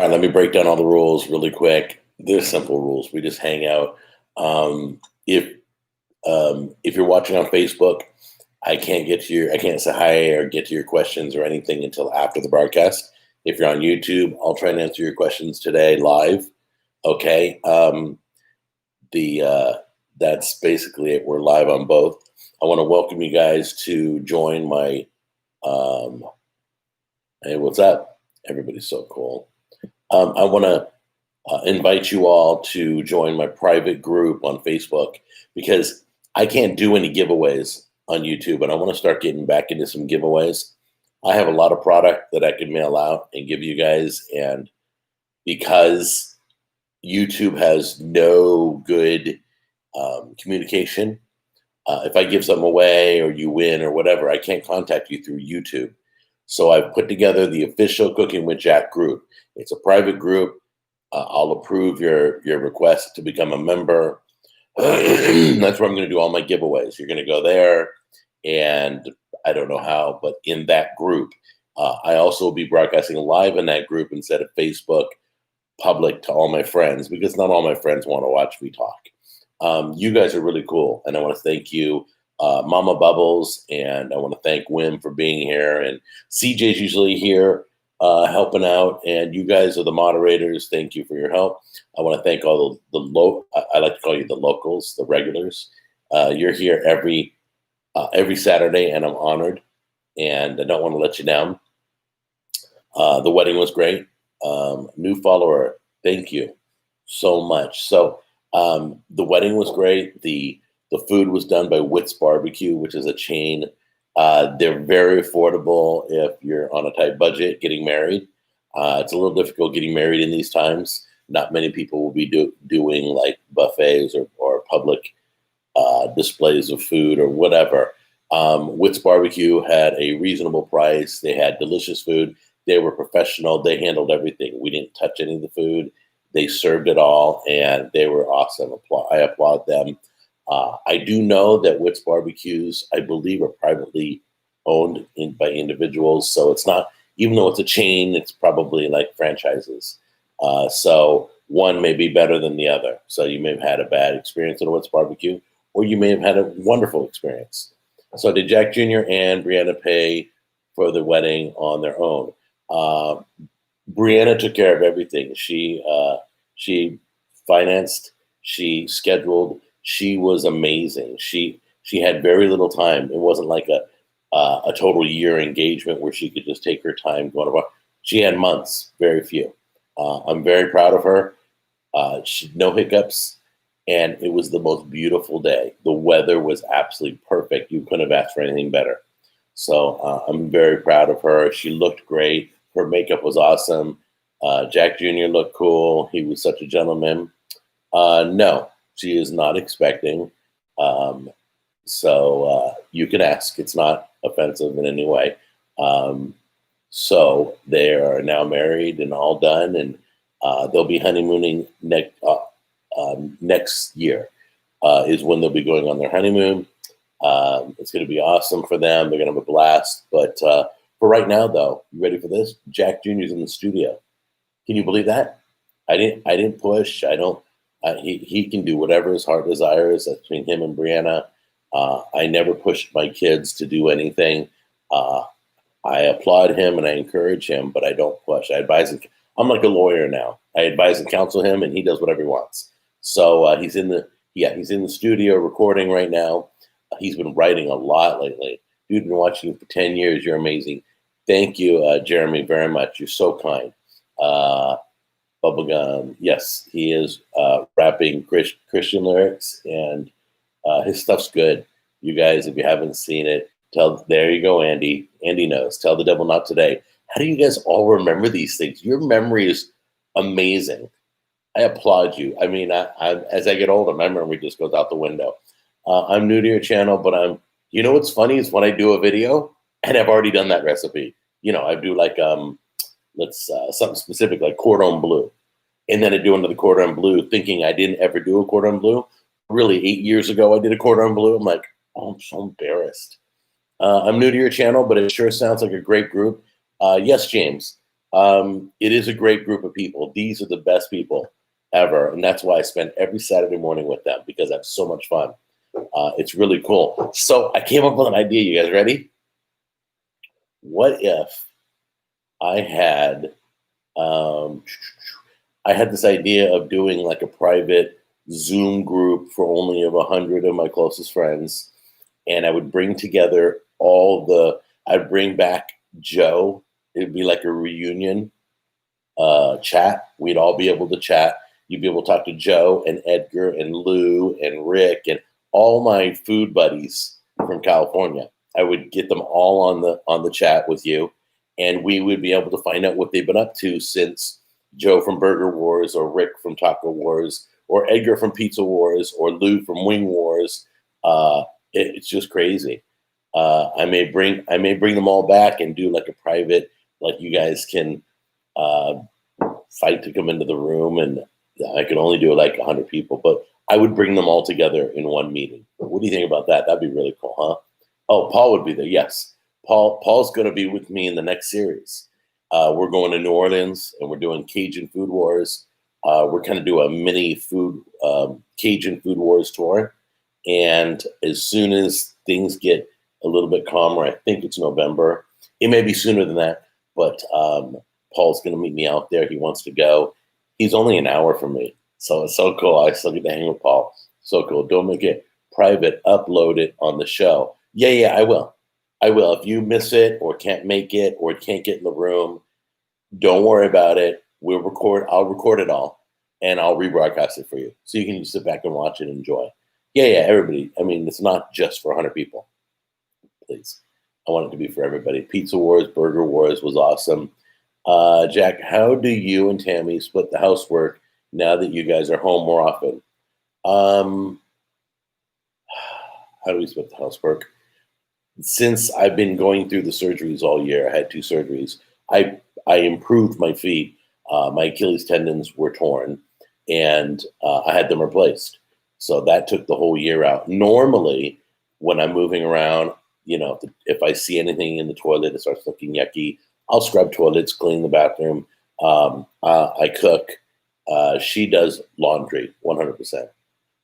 right, let me break down all the rules really quick. They're simple rules. We just hang out. Um, if if you're watching on Facebook, I can't say hi or get to your questions or anything until after the broadcast. If you're on YouTube, I'll try and answer your questions today live. Okay. The That's basically it. We're live on both. I want to welcome you guys to join my. Um, hey, what's up? Everybody's so cool. I want to invite you all to join my private group on Facebook because I can't do any giveaways on YouTube, and I want to start getting back into some giveaways. I have a lot of product that I can mail out and give you guys, and because YouTube has no good communication, if I give something away or you win or whatever, I can't contact you through YouTube. So I've put together the official Cooking with Jack group. It's a private group. I'll approve your request to become a member. That's where I'm going to do all my giveaways. You're going to go there, and I don't know how, but in that group, I also will be broadcasting live in that group instead of Facebook public to all my friends because not all my friends want to watch me talk. You guys are really cool, and I want to thank you, Mama Bubbles, and I want to thank Wim for being here, and CJ's usually here helping out, and you guys are the moderators. Thank you for your help. I want to thank all I like to call you the locals, the regulars. You're here every Saturday, and I'm honored, and I don't want to let you down. The wedding was great. New follower, thank you so much. So the wedding was great. The food was done by Witt's Barbecue, which is a chain. They're very affordable if you're on a tight budget getting married. It's a little difficult getting married in these times. Not many people will be doing like buffets or public displays of food or whatever. Witt's Barbecue had a reasonable price. They had delicious food. They were professional. They handled everything. We didn't touch any of the food. They served it all, and they were awesome. I applaud them. I do know that Witt's Barbecues, I believe, are privately owned by individuals. So it's not, even though it's a chain, it's probably like franchises. So one may be better than the other. So you may have had a bad experience at a Witt's Barbecue, or you may have had a wonderful experience. So did Jack Jr. and Brianna pay for the wedding on their own? Brianna took care of everything. She financed, she scheduled. She was amazing. She had very little time. It wasn't like a total year engagement where she could just take her time going about. She had months, very few. I'm very proud of her. No hiccups, and it was the most beautiful day. The weather was absolutely perfect. You couldn't have asked for anything better. So I'm very proud of her. She looked great. Her makeup was awesome. Jack Jr. looked cool. He was such a gentleman. No, she is not expecting. So you can ask. It's not offensive in any way. So they are now married and all done, and they'll be honeymooning next year is when they'll be going on their honeymoon. It's going to be awesome for them. They're going to have a blast. But for right now, though, you ready for this? Jack Jr.'s in the studio. Can you believe that? I didn't push. I don't. He can do whatever his heart desires. That's between him and Brianna. I never pushed my kids to do anything. I applaud him and I encourage him, but I don't push. I advise him. I'm like a lawyer now. I advise and counsel him, and he does whatever he wants. So he's in the studio recording right now. He's been writing a lot lately. Dude, been watching you for 10 years. You're amazing. Thank you, Jeremy, very much. You're so kind. Bubblegum, yes, he is rapping Christian lyrics, and his stuff's good. You guys, if you haven't seen it, there you go, Andy. Andy knows. Tell the devil not today. How do you guys all remember these things? Your memory is amazing. I applaud you. I mean, as I get older, my memory just goes out the window. I'm new to your channel, but you know what's funny is when I do a video, and I've already done that recipe. You know, I do like something specific like cordon bleu, and then I do another cordon bleu, thinking I didn't ever do a cordon bleu. Really, 8 years ago, I did a cordon bleu. I'm like, oh, I'm so embarrassed. I'm new to your channel, but it sure sounds like a great group. Yes, James. It is a great group of people. These are the best people ever, and that's why I spend every Saturday morning with them because I have so much fun. It's really cool. So I came up with an idea. You guys ready? What if I had um, I had this idea of doing like a private Zoom group for only of 100 of my closest friends, and I would bring together I'd bring back Joe. It'd be like a reunion chat. We'd all be able to chat. You'd be able to talk to Joe and Edgar and Lou and Rick and all my food buddies from California. I would get them all on the chat with you, and we would be able to find out what they've been up to since Joe from Burger Wars, or Rick from Taco Wars, or Edgar from Pizza Wars, or Lou from Wing Wars. It's just crazy. I may bring them all back and do like a private, like you guys can uh, fight to come into the room, and I could only do it like 100 people, but I would bring them all together in one meeting. What do you think about that? That'd be really cool, huh? Oh, Paul would be there. Yes, Paul's going to be with me in the next series. We're going to New Orleans and we're doing Cajun Food Wars. We're kind of do a mini Cajun Food Wars tour, and as soon as things get a little bit calmer, I think it's November. It may be sooner than that, but Paul's going to meet me out there. He wants to go. He's only an hour from me, so it's so cool. I still get to hang with Paul. So cool. Don't make it private. Upload it on the show. Yeah, I will. I will. If you miss it or can't make it or can't get in the room, don't worry about it. We'll record. I'll record it all, and I'll rebroadcast it for you, so you can just sit back and watch it and enjoy. Yeah. Everybody. I mean, it's not just for 100 people. Please, I want it to be for everybody. Pizza Wars, Burger Wars was awesome. Jack, how do you and Tammy split the housework now that you guys are home more often? Um, how do we split the housework? Since I've been going through the surgeries all year, I had 2 surgeries. I improved my feet. My Achilles tendons were torn, and I had them replaced. So that took the whole year out. Normally, when I'm moving around, if I see anything in the toilet that starts looking yucky, I'll scrub toilets, clean the bathroom. I cook. She does laundry, 100%.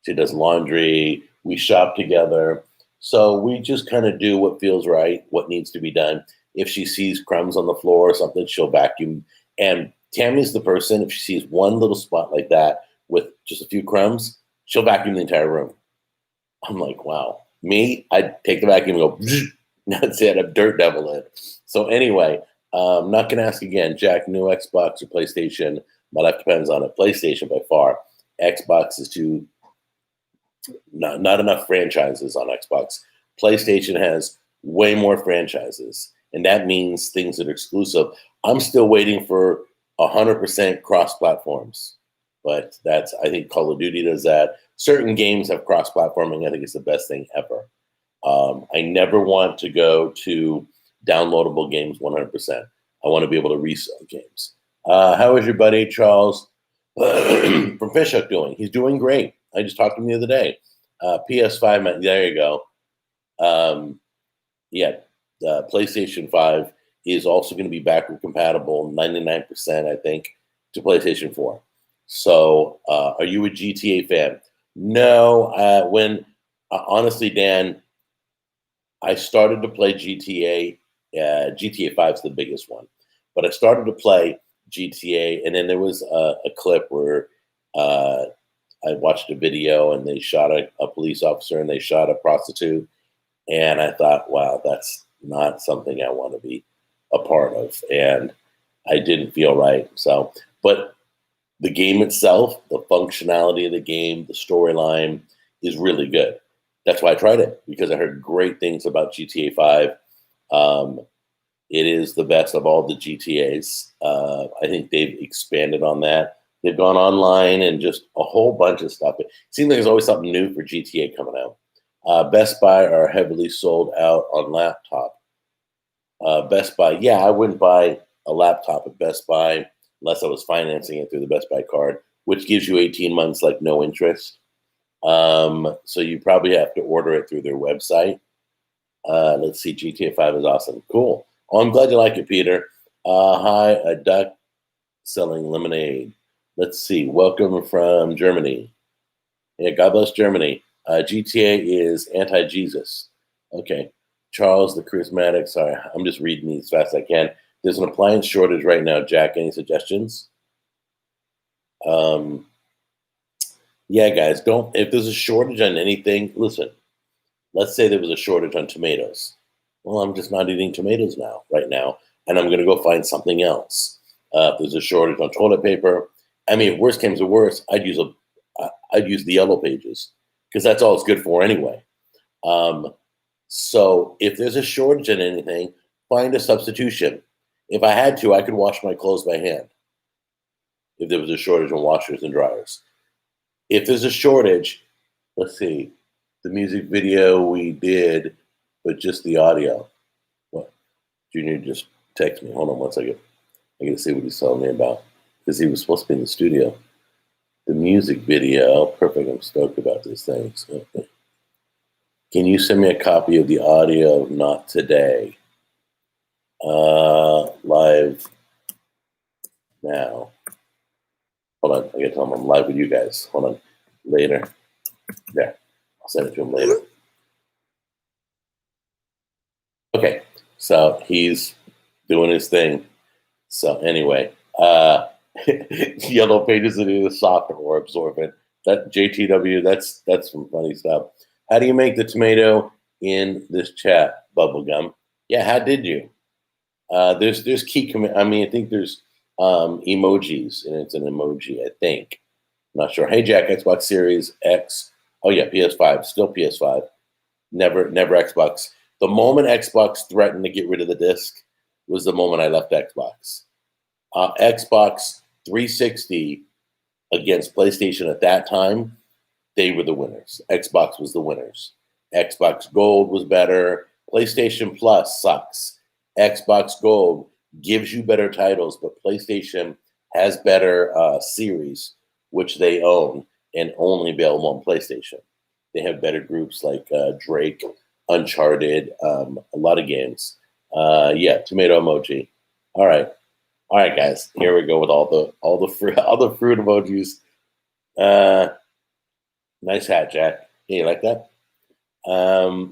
She does laundry. We shop together. So we just kind of do what feels right, what needs to be done. If she sees crumbs on the floor or something, she'll vacuum. And Tammy's the person, if she sees one little spot like that with just a few crumbs, she'll vacuum the entire room. I'm like, wow. Me, I'd take the vacuum and go, that's it, I'm dirt devil it. So anyway, I'm not going to ask again, Jack, new Xbox or PlayStation? My life depends on it. PlayStation by far. Xbox is too, not enough franchises on Xbox. PlayStation has way more franchises, and that means things that are exclusive. I'm still waiting for 100% cross platforms, but I think Call of Duty does that. Certain games have cross platforming. I think it's the best thing ever. I never want to go to downloadable games 100%. I want to be able to resell games. How is your buddy Charles from Fishhook doing? He's doing great. I just talked to him the other day. PS5, there you go. Yeah, PlayStation 5 is also going to be backward compatible, 99%, I think, to PlayStation 4. So, are you a GTA fan? No. Honestly, Dan, I started to play GTA. GTA 5 is the biggest one, but I started to play GTA, and then there was a clip where I watched a video, and they shot a police officer, and they shot a prostitute, and I thought, wow, that's not something I want to be a part of, and I didn't feel right. So, but the game itself, the functionality of the game, the storyline is really good. That's why I tried it, because I heard great things about GTA 5. It is the best of all the GTAs. I think they've expanded on that. They've gone online and just a whole bunch of stuff. It seems like there's always something new for GTA coming out. Best Buy are heavily sold out on laptop. Best Buy, yeah, I wouldn't buy a laptop at Best Buy unless I was financing it through the Best Buy card, which gives you 18 months, like no interest. So you probably have to order it through their website. Let's see, GTA 5 is awesome. Cool. Oh, I'm glad you like it, Peter. Hi, a duck selling lemonade. Let's see. Welcome from Germany. Yeah, God bless Germany. GTA is anti-Jesus. Okay. Charles the Charismatic. Sorry, I'm just reading these as fast as I can. There's an appliance shortage right now. Jack, any suggestions? Um, yeah, guys, don't. If there's a shortage on anything, listen. Let's say there was a shortage on tomatoes. Well, I'm just not eating tomatoes now, right now, and I'm going to go find something else. If there's a shortage on toilet paper, I mean, if worst came to worst, I'd use the yellow pages because that's all it's good for anyway. Um, so if there's a shortage in anything, find a substitution. If I had to, I could wash my clothes by hand. If there was a shortage on washers and dryers, if there's a shortage, let's see, the music video we did, but just the audio. What? Junior just texted me. Hold on one second. I gotta see what he's telling me about because he was supposed to be in the studio. The music video, perfect. I'm stoked about these things. Okay. Can you send me a copy of the audio of Not Today? Live now. Hold on. I gotta tell him I'm live with you guys. Hold on. Later. There. I'll send it to him later. Okay. So he's doing his thing. So anyway, yellow pages are either soft or absorbent. That JTW, that's some funny stuff. How do you make the tomato in this chat? Bubblegum. Yeah, how did you? There's key I mean, I think there's emojis, and it's an emoji. I think. I'm not sure. Hey Jack, Xbox Series X. Oh yeah, PS5. Still PS5. Never Xbox. The moment Xbox threatened to get rid of the disc was the moment I left Xbox. Xbox 360 against PlayStation at that time, they were the winners. Xbox was the winners. Xbox Gold was better. PlayStation Plus sucks. Xbox Gold gives you better titles, but PlayStation has better series, which they own and only available on PlayStation. They have better groups like Drake, Uncharted, a lot of games. Yeah, tomato emoji. All right. All right, guys. Here we go with all the fruit emojis. Nice hat, Jack. Yeah, you like that?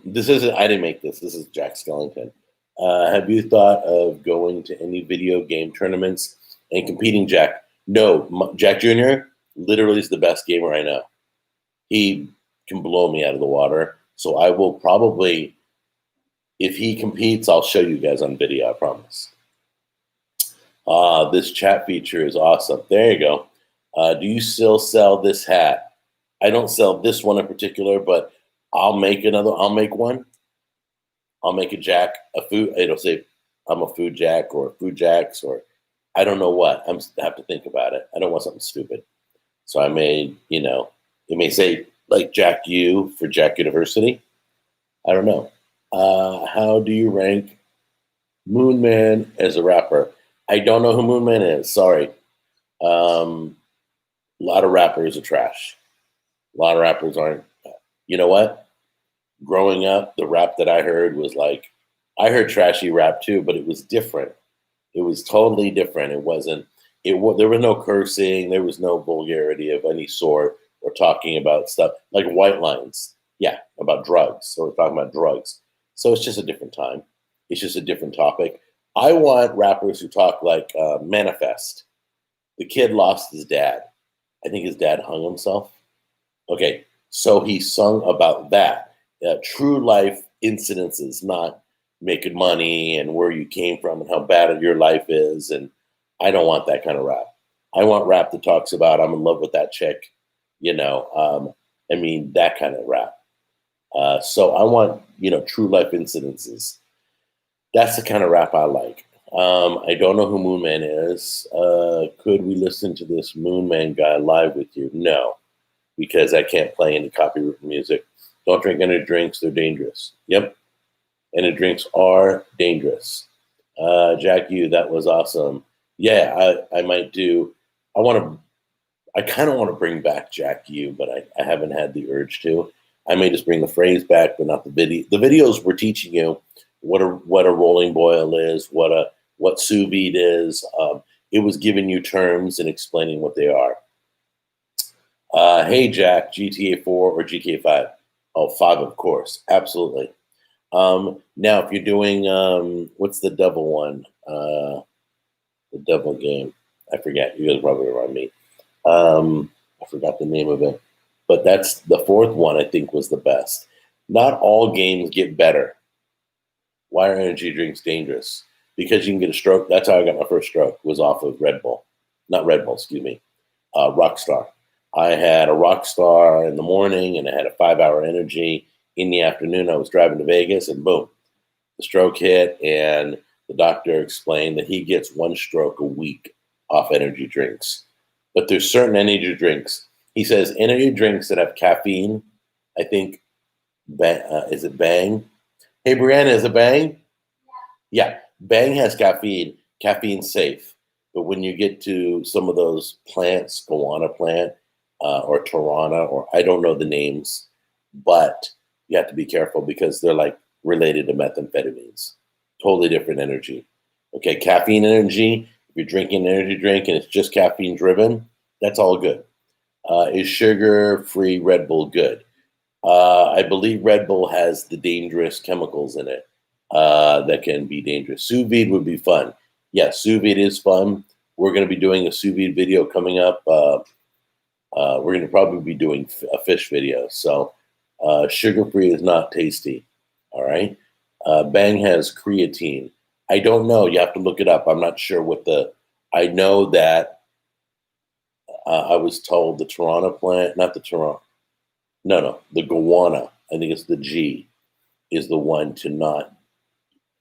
This isn't. I didn't make this. This is Jack Skellington. Have you thought of going to any video game tournaments and competing, Jack? No, Jack Jr. literally is the best gamer I know. He can blow me out of the water. So I will probably, if he competes, I'll show you guys on video. I promise. This chat feature is awesome. There you go. Do you still sell this hat? I don't sell this one in particular, but I'll make another. I'll make one. I'll make a Jack, a food. It'll say I'm a food Jack or food Jacks or I don't know what. I have to think about it. I don't want something stupid. So I made, it may say like Jack U for Jack University. I don't know. How do you rank Moon Man as a rapper? I don't know who Moon Man is. Sorry. A lot of rappers are trash. A lot of rappers aren't. You know what? Growing up, the rap that I heard was like, I heard trashy rap too, but it was different. It was totally different. It wasn't. There was no cursing. There was no vulgarity of any sort or talking about stuff like white lines. Yeah, about drugs. So we're talking about drugs. So it's just a different time. It's just a different topic. I want rappers who talk like Manifest. The kid lost his dad. I think his dad hung himself. Okay, so he sung about that. True life incidences, not making money and where you came from and how bad your life is. And I don't want that kind of rap. I want rap that talks about I'm in love with that chick, that kind of rap. So I want, true life incidences. That's the kind of rap I like. I don't know who Moon Man is. Could we listen to this Moon Man guy live with you? No, because I can't play any copyrighted music. Don't drink energy drinks. They're dangerous. Yep. Energy drinks are dangerous. Jack U, that was awesome. Yeah, I might do. I kind of want to bring back Jack U, but I haven't had the urge to. I may just bring the phrase back, but not the video. The videos were teaching you what a rolling boil is, what what sous vide is. It was giving you terms and explaining what they are. Hey, Jack, GTA 4 or GTA 5? Oh, 5, of course. Absolutely. Now, if you're doing, what's the devil one? The devil game. I forget. You guys probably remind me. I forgot the name of it. But that's the fourth one, I think, was the best. Not all games get better. Why are energy drinks dangerous? Because you can get a stroke. That's how I got my first stroke, was off of Red Bull. Not Red Bull, excuse me. Rockstar. I had a Rockstar in the morning and I had a 5-hour energy. In the afternoon, I was driving to Vegas and boom, the stroke hit. And the doctor explained that he gets one stroke a week off energy drinks. But there's certain energy drinks. He says energy drinks that have caffeine, I think, is it Bang? Hey, Brianna, is it Bang? Yeah, Bang has caffeine. Caffeine's safe. But when you get to some of those plants, guarana plant or Tarana, or I don't know the names, but you have to be careful because they're like related to methamphetamines. Totally different energy. Okay, caffeine energy. If you're drinking an energy drink and it's just caffeine driven, that's all good. Is sugar-free Red Bull good? I believe Red Bull has the dangerous chemicals in it that can be dangerous. Sous vide would be fun. Yes, sous vide is fun. We're going to be doing a sous vide video coming up. We're going to probably be doing a fish video. So sugar-free is not tasty. All right. Bang has creatine. I don't know. You have to look it up. I'm not sure what I know that I was told the Toronto plant, not the Toronto. No, the guarana. I think it's the G is the one to not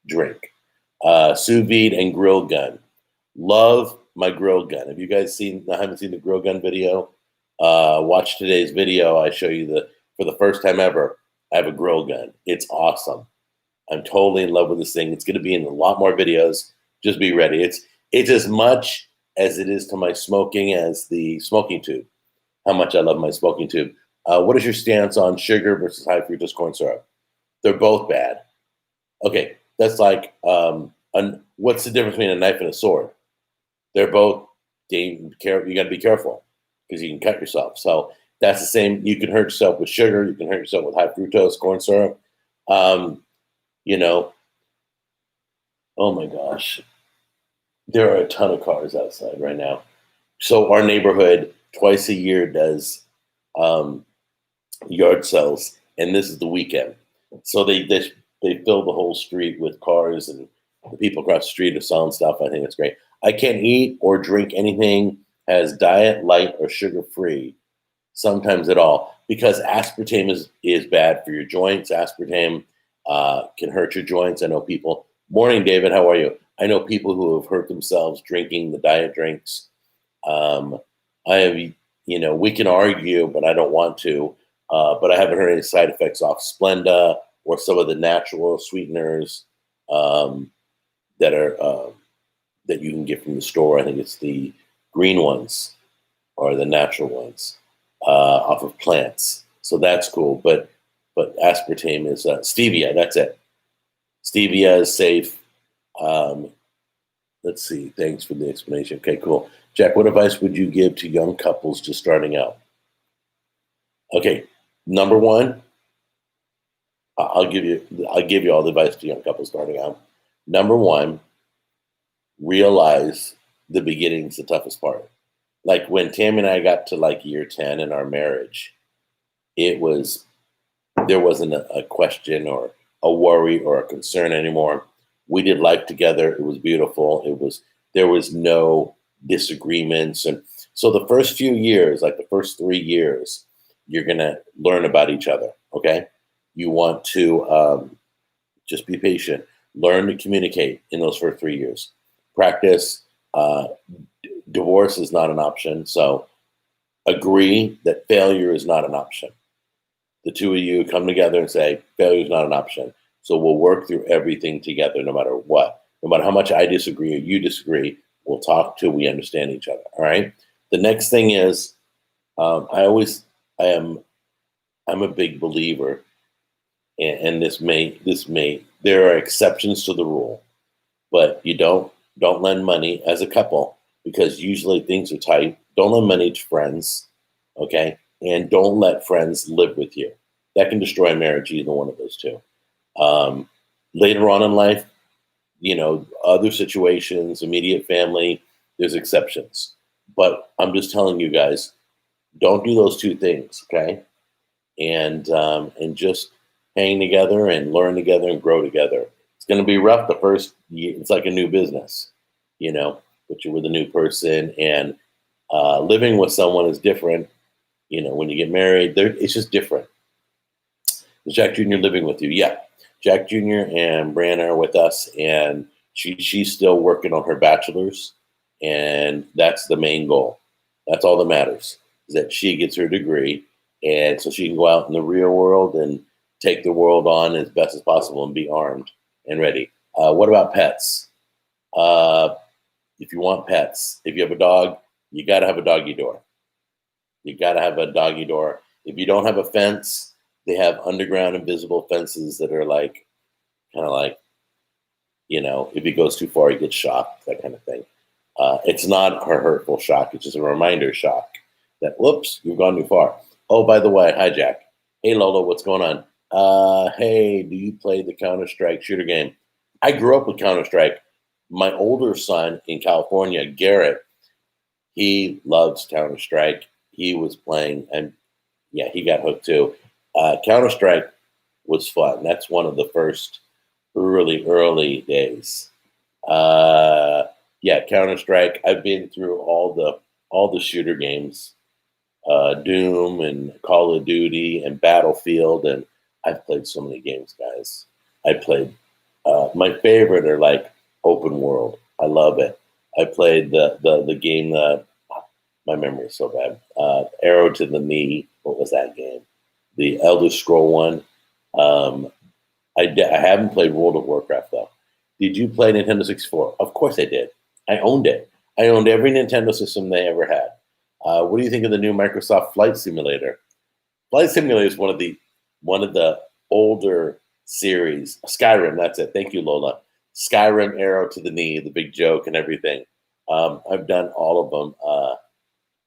drink. Sous vide and grill gun. Love my grill gun. Have you guys seen? I haven't seen the grill gun video. Watch today's video. I show you for the first time ever, I have a grill gun. It's awesome. I'm totally in love with this thing. It's going to be in a lot more videos. Just be ready. It's as much as it is to my smoking as the smoking tube. How much I love my smoking tube. What is your stance on sugar versus high fructose corn syrup? They're both bad. Okay, that's like what's the difference between a knife and a sword? They're both you got to be careful because you can cut yourself. So that's the same. You can hurt yourself with sugar. You can hurt yourself with high fructose corn syrup. You know, oh my gosh, there are a ton of cars outside right now. So our neighborhood twice a year does yard sales, and this is the weekend. So they fill the whole street with cars, and the people across the street are selling stuff. I think it's great. I can't eat or drink anything as diet, light, or sugar-free, sometimes at all, because aspartame is bad for your joints. Aspartame can hurt your joints. I know people. Morning, David. How are you? I know people who have hurt themselves drinking the diet drinks. I have, we can argue, but I don't want to. But I haven't heard any side effects off Splenda or some of the natural sweeteners that are that you can get from the store. I think it's the green ones or the natural ones off of plants. So that's cool. But aspartame is stevia. That's it. Stevia is safe. Let's see. Thanks for the explanation. Okay, cool. Jack, what advice would you give to young couples just starting out? Okay, number one, I'll give you all the advice to young couples starting out. Number one, realize the beginning's the toughest part. Like when Tammy and I got to like year 10 in our marriage, there wasn't a question or a worry or a concern anymore. We did life together. It was beautiful. There was no disagreements. And so the first few years, like the first 3 years, you're going to learn about each other. Okay. You want to just be patient, learn to communicate in those first 3 years, practice. Divorce is not an option. So agree that failure is not an option. The two of you come together and say, failure is not an option. So we'll work through everything together, no matter what. No matter how much I disagree or you disagree, we'll talk till we understand each other. All right. The next thing is, I'm a big believer, and there are exceptions to the rule, but you don't Don't lend money as a couple because usually things are tight. Don't lend money to friends, okay? And don't let friends live with you. That can destroy a marriage, either one of those two. Um, Later on in life, other situations, immediate family, there's exceptions. But I'm just telling you guys, don't do those two things, okay? And just hang together and learn together and grow together. It's going to be rough the first year. It's like a new business, but you're with a new person, and living with someone is different. When you get married, it's just different. Is Jack Jr. living with you? Yeah. Jack Jr. and Brianna are with us, and she's still working on her bachelor's, and that's the main goal. That's all that matters, is that she gets her degree, and so she can go out in the real world and take the world on as best as possible and be armed and ready. What about pets? If you want pets, if you have a dog, you got to have a doggy door. You got to have a doggy door. If you don't have a fence, they have underground invisible fences that are like, kind of like, if he goes too far, he gets shocked, that kind of thing. It's not a hurtful shock. It's just a reminder shock that, whoops, you've gone too far. Oh, by the way, hi, Jack. Hey, Lola, what's going on? Hey, do you play the Counter-Strike shooter game? I grew up with Counter-Strike. My older son in California, Garrett, he loves Counter-Strike. He was playing, and yeah, he got hooked too. Counter-Strike was fun. That's one of the first early days. Yeah, Counter-Strike. I've been through all the shooter games, Doom and Call of Duty and Battlefield, and I've played so many games, guys. I played. My favorite are like open world. I love it. I played the game that my memory is so bad. Arrow to the Knee. What was that game? The Elder Scroll one. I haven't played World of Warcraft though. Did you play Nintendo 64? Of course I did. I owned it. I owned every Nintendo system they ever had. What do you think of the new Microsoft Flight Simulator? Flight Simulator is one of the older series. Skyrim, that's it. Thank you, Lola. Skyrim, Arrow to the Knee, The Big Joke, and everything. I've done all of them.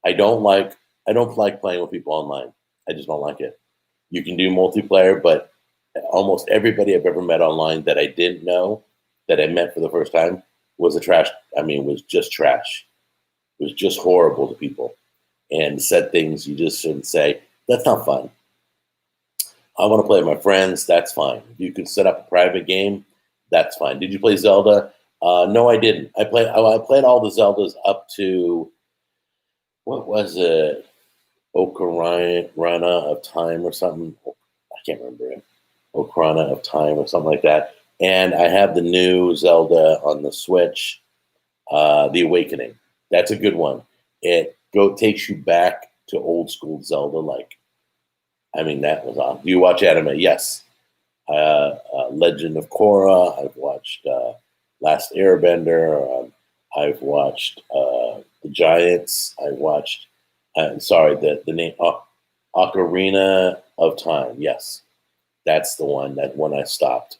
I don't like playing with people online. I just don't like it. You can do multiplayer, but almost everybody I've ever met online that I didn't know, that I met for the first time, was was just trash. It was just horrible to people and said things you just shouldn't say. That's not fun. I want to play with my friends. That's fine. If you can set up a private game, that's fine. Did you play Zelda? No, I didn't. I played all the Zeldas up to, what was it? Ocarina of Time or something. I can't remember it. Ocarina of Time or something like that. And I have the new Zelda on the Switch, The Awakening. That's a good one. It takes you back to old school Zelda. That was on. Do you watch anime? Yes. Legend of Korra. I've watched Last Airbender. I've watched The Giants. I've watched. The name Ocarina of Time. Yes, that's the one. That one I stopped.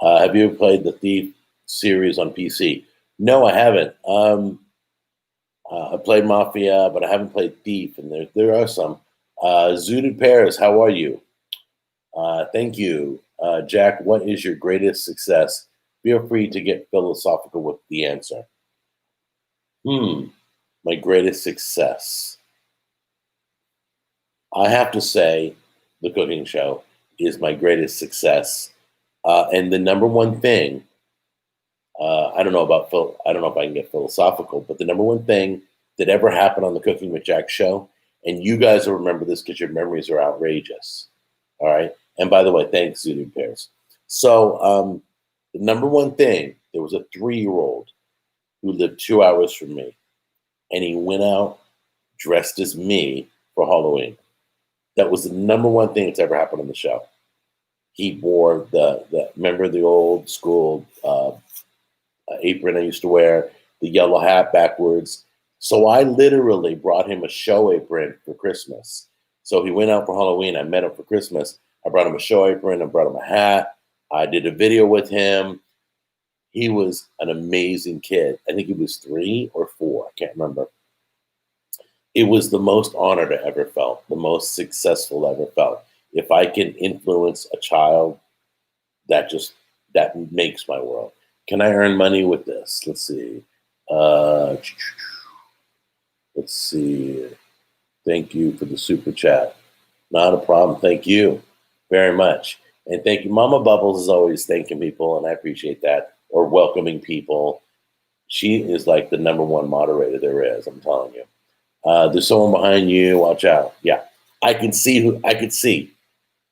Have you ever played the Thief series on PC? No, I haven't. I played Mafia, but I haven't played Thief, and there are some. Zooted Paris, how are you? Thank you. Jack, what is your greatest success? Feel free to get philosophical with the answer. My greatest success. I have to say the cooking show is my greatest success. And the number one thing, I don't know if I can get philosophical, but the number one thing that ever happened on the Cooking with Jack show, and you guys will remember this because your memories are outrageous. All right. And by the way, thanks, Zooted Pairs. So the number one thing, there was a 3-year-old who lived 2 hours from me, and he went out dressed as me for Halloween. That was the number one thing that's ever happened on the show. He wore remember the old school apron I used to wear, the yellow hat backwards. So I literally brought him a show apron for Christmas. So he went out for Halloween. I met him for Christmas. I brought him a show apron. I brought him a hat. I did a video with him. He was an amazing kid. I think he was 3 or 4. I can't remember. It was the most honored I ever felt, the most successful I ever felt. If I can influence a child, that just that makes my world. Can I earn money with this? Let's see. Uh, let's see. Thank you for the super chat. Not a problem. Thank you very much. And thank you. Mama Bubbles is always thanking people, and I appreciate that, or welcoming people. She is like the number one moderator there is, I'm telling you. There's someone behind you. Watch out. Yeah. I can see who I could see.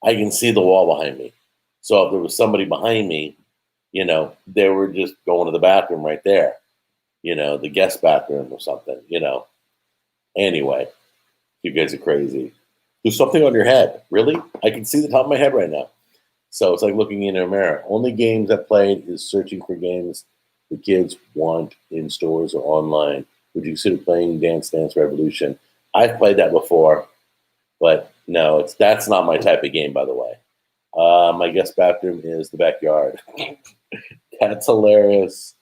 I can see the wall behind me. So if there was somebody behind me, they were just going to the bathroom right there, the guest bathroom or something, Anyway, you guys are crazy. There's something on your head. Really? I can see the top of my head right now. So it's like looking in a mirror. Only games I played is searching for games the kids want in stores or online. Would you consider playing Dance Dance Revolution? I've played that before, but no, that's not my type of game, by the way. My guest bathroom is the backyard. That's hilarious.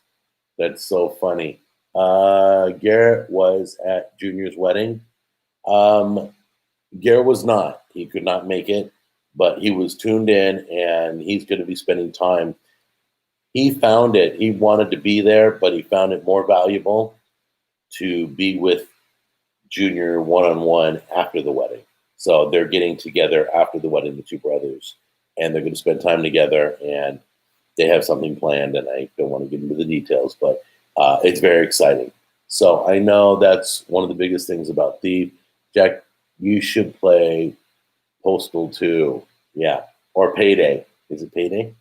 That's so funny. Garrett was at Junior's wedding. Garrett was not. He could not make it, but he was tuned in, and he's going to be spending time. He found it. He wanted to be there, but he found it more valuable to be with Junior one-on-one after the wedding. So they're getting together after the wedding, the two brothers, and they're going to spend time together, and they have something planned, and I don't want to get into the details, but it's very exciting. So I know that's one of the biggest things about Thief. Jack, you should play Postal 2. Yeah. Or Payday. Is it Payday?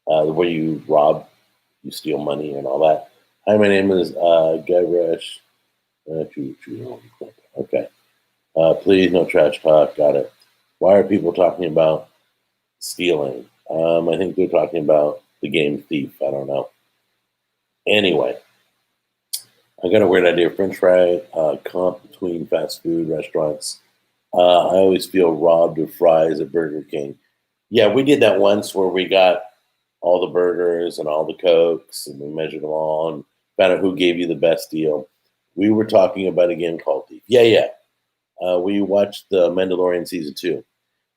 Where you rob, you steal money and all that. Hi, my name is Gavresh. Okay. Please, no trash talk. Got it. Why are people talking about stealing? I think they're talking about the game Thief. I don't know. Anyway, I got a weird idea. French fry comp between fast food restaurants. I always feel robbed of fries at Burger King. Yeah, we did that once where we got all the burgers and all the Cokes, and we measured them all and found out who gave you the best deal. We were talking about a game called Thief. Yeah. We watched the Mandalorian season 2.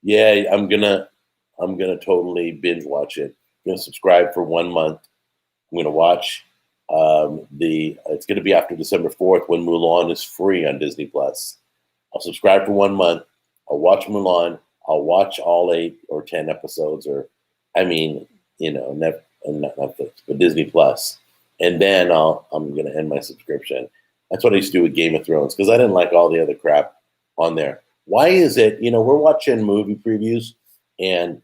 Yeah, I'm gonna totally binge watch it. I'm gonna subscribe for 1 month. I'm gonna watch it's gonna be after December 4th when Mulan is free on Disney Plus. I'll subscribe for 1 month. I'll watch Mulan. I'll watch all 8 or 10 episodes, or I mean, not Netflix, but Disney Plus, and then I'm gonna end my subscription. That's what I used to do with Game of Thrones because I didn't like all the other crap on there. Why is it? We're watching movie previews, and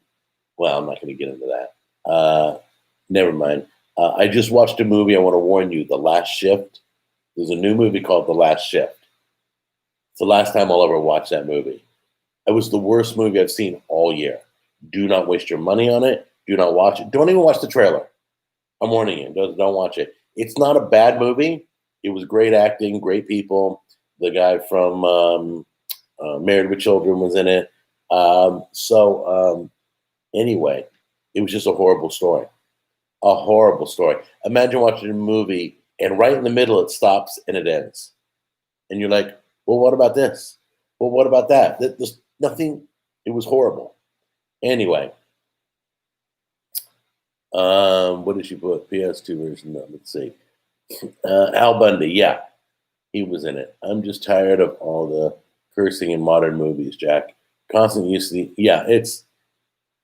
well, I'm not going to get into that. Never mind. I just watched a movie. I want to warn you: The Last Shift. There's a new movie called The Last Shift. It's the last time I'll ever watch that movie. It was the worst movie I've seen all year. Do not waste your money on it. Do not watch it. Don't even watch the trailer. I'm warning you. Don't watch it. It's not a bad movie. It was great acting, great people. The guy from Married with Children was in it. Anyway, it was just a horrible story. A horrible story. Imagine watching a movie and right in the middle it stops and it ends. And you're like, well, what about this? Well, what about that? There's nothing. It was horrible. Anyway, what did she put? PS2 version. Let's see. Al Bundy. Yeah, he was in it. I'm just tired of all the cursing in modern movies, Jack. Constant use of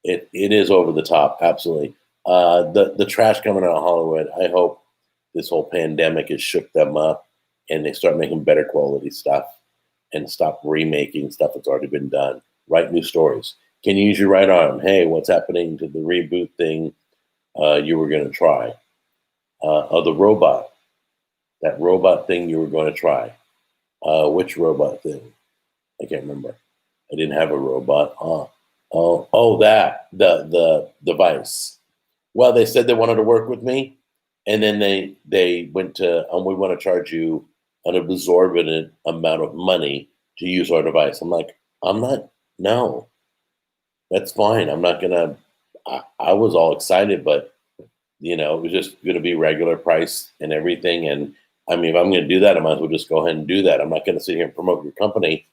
it is over the top, absolutely. The trash coming out of Hollywood, I hope this whole pandemic has shook them up and they start making better quality stuff and stop remaking stuff that's already been done. Write new stories. Can you use your right arm? Hey, what's happening to the reboot thing you were going to try? The robot. That robot thing you were going to try. Which robot thing? I can't remember. I didn't have a robot. That the device. Well, they said they wanted to work with me, and then they went to, we want to charge you an absorbent amount of money to use our device. I'm like, no, that's fine. I'm not gonna. I was all excited, but It was just going to be regular price and everything. And I mean, if I'm going to do that, I might as well just go ahead and do that. I'm not going to sit here and promote your company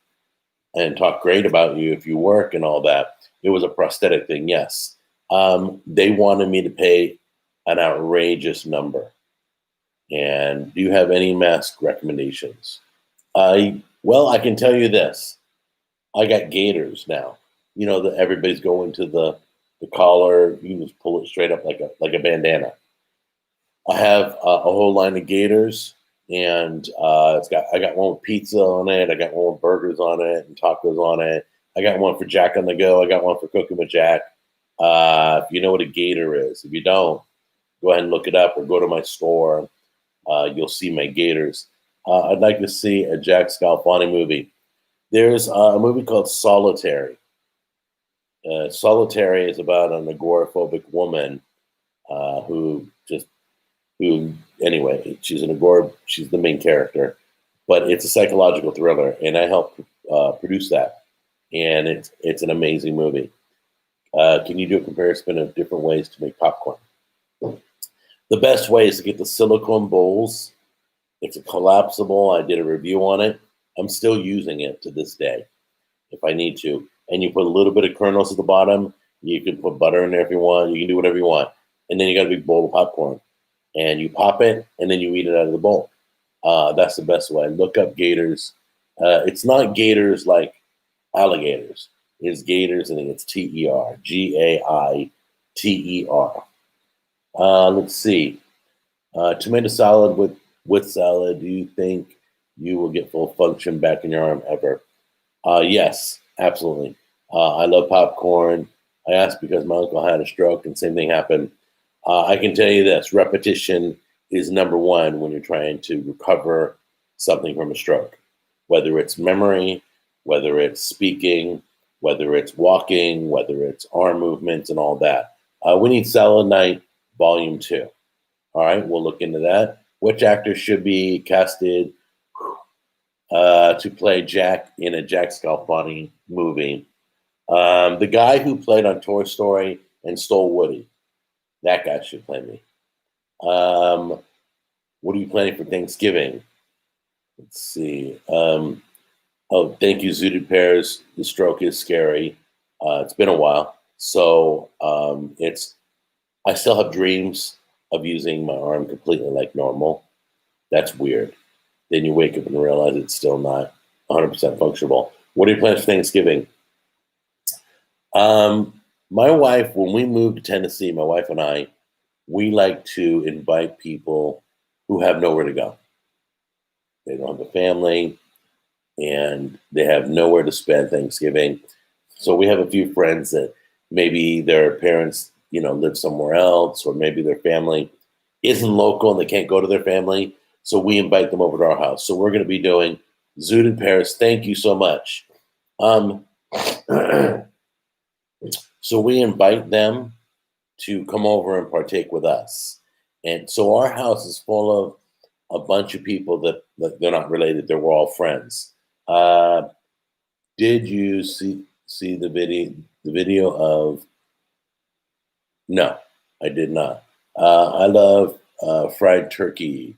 and talk great about you if you work and all that. It was a prosthetic thing, yes. They wanted me to pay an outrageous number. And do you have any mask recommendations? Well, I can tell you this. I got gaiters now. That everybody's going to the collar. You can just pull it straight up like a bandana. I have a whole line of gaiters, and I got one with pizza on it. I got one with burgers on it and tacos on it. I got one for Jack on the Go. I got one for cooking with Jack. If you know what a gaiter is, if you don't, go ahead and look it up or go to my store. You'll see my gaiters. I'd like to see a Jack Scalfani movie. There's a movie called Solitary. Solitary is about an agoraphobic woman anyway, she's the main character, but it's a psychological thriller, and I helped produce that, and it's an amazing movie. Can you do a comparison of different ways to make popcorn? The best way is to get the silicone bowls. It's a collapsible. I did a review on it. I'm still using it to this day if I need to. And you put a little bit of kernels at the bottom. You can put butter in there if you want. You can do whatever you want. And then you got a big bowl of popcorn. And you pop it, and then you eat it out of the bowl. That's the best way. Look up gaiters. It's not gators like alligators. It's gaiters, and it's T-E-R. Gaiter. Let's see. Tomato salad with salad. Do you think you will get full function back in your arm ever? Yes, absolutely. I love popcorn. I asked because my uncle had a stroke, and same thing happened. I can tell you this: repetition is number one when you're trying to recover something from a stroke, whether it's memory, whether it's speaking, whether it's walking, whether it's arm movements and all that. We need Salad Night Volume 2. All right, we'll look into that. Which actor should be casted to play Jack in a Jack Scalfani movie? The guy who played on Toy Story and stole Woody. That guy should play me. What are you planning for Thanksgiving? Let's see. Thank you, Zooted Pears. The stroke is scary. It's been a while. So I still have dreams of using my arm completely like normal. That's weird. Then you wake up and realize it's still not 100% functional. What are your plans for Thanksgiving? My wife, when we moved to Tennessee, my wife and I, we like to invite people who have nowhere to go. They don't have a family, and they have nowhere to spend Thanksgiving. So we have a few friends that maybe their parents, live somewhere else, or maybe their family isn't local and they can't go to their family. So we invite them over to our house. So we're going to be doing Zooted Paris. Thank you so much. So we invite them to come over and partake with us. And so our house is full of a bunch of people that they're not related. They're all friends. Did you see the video of? No, I did not. I love fried turkey.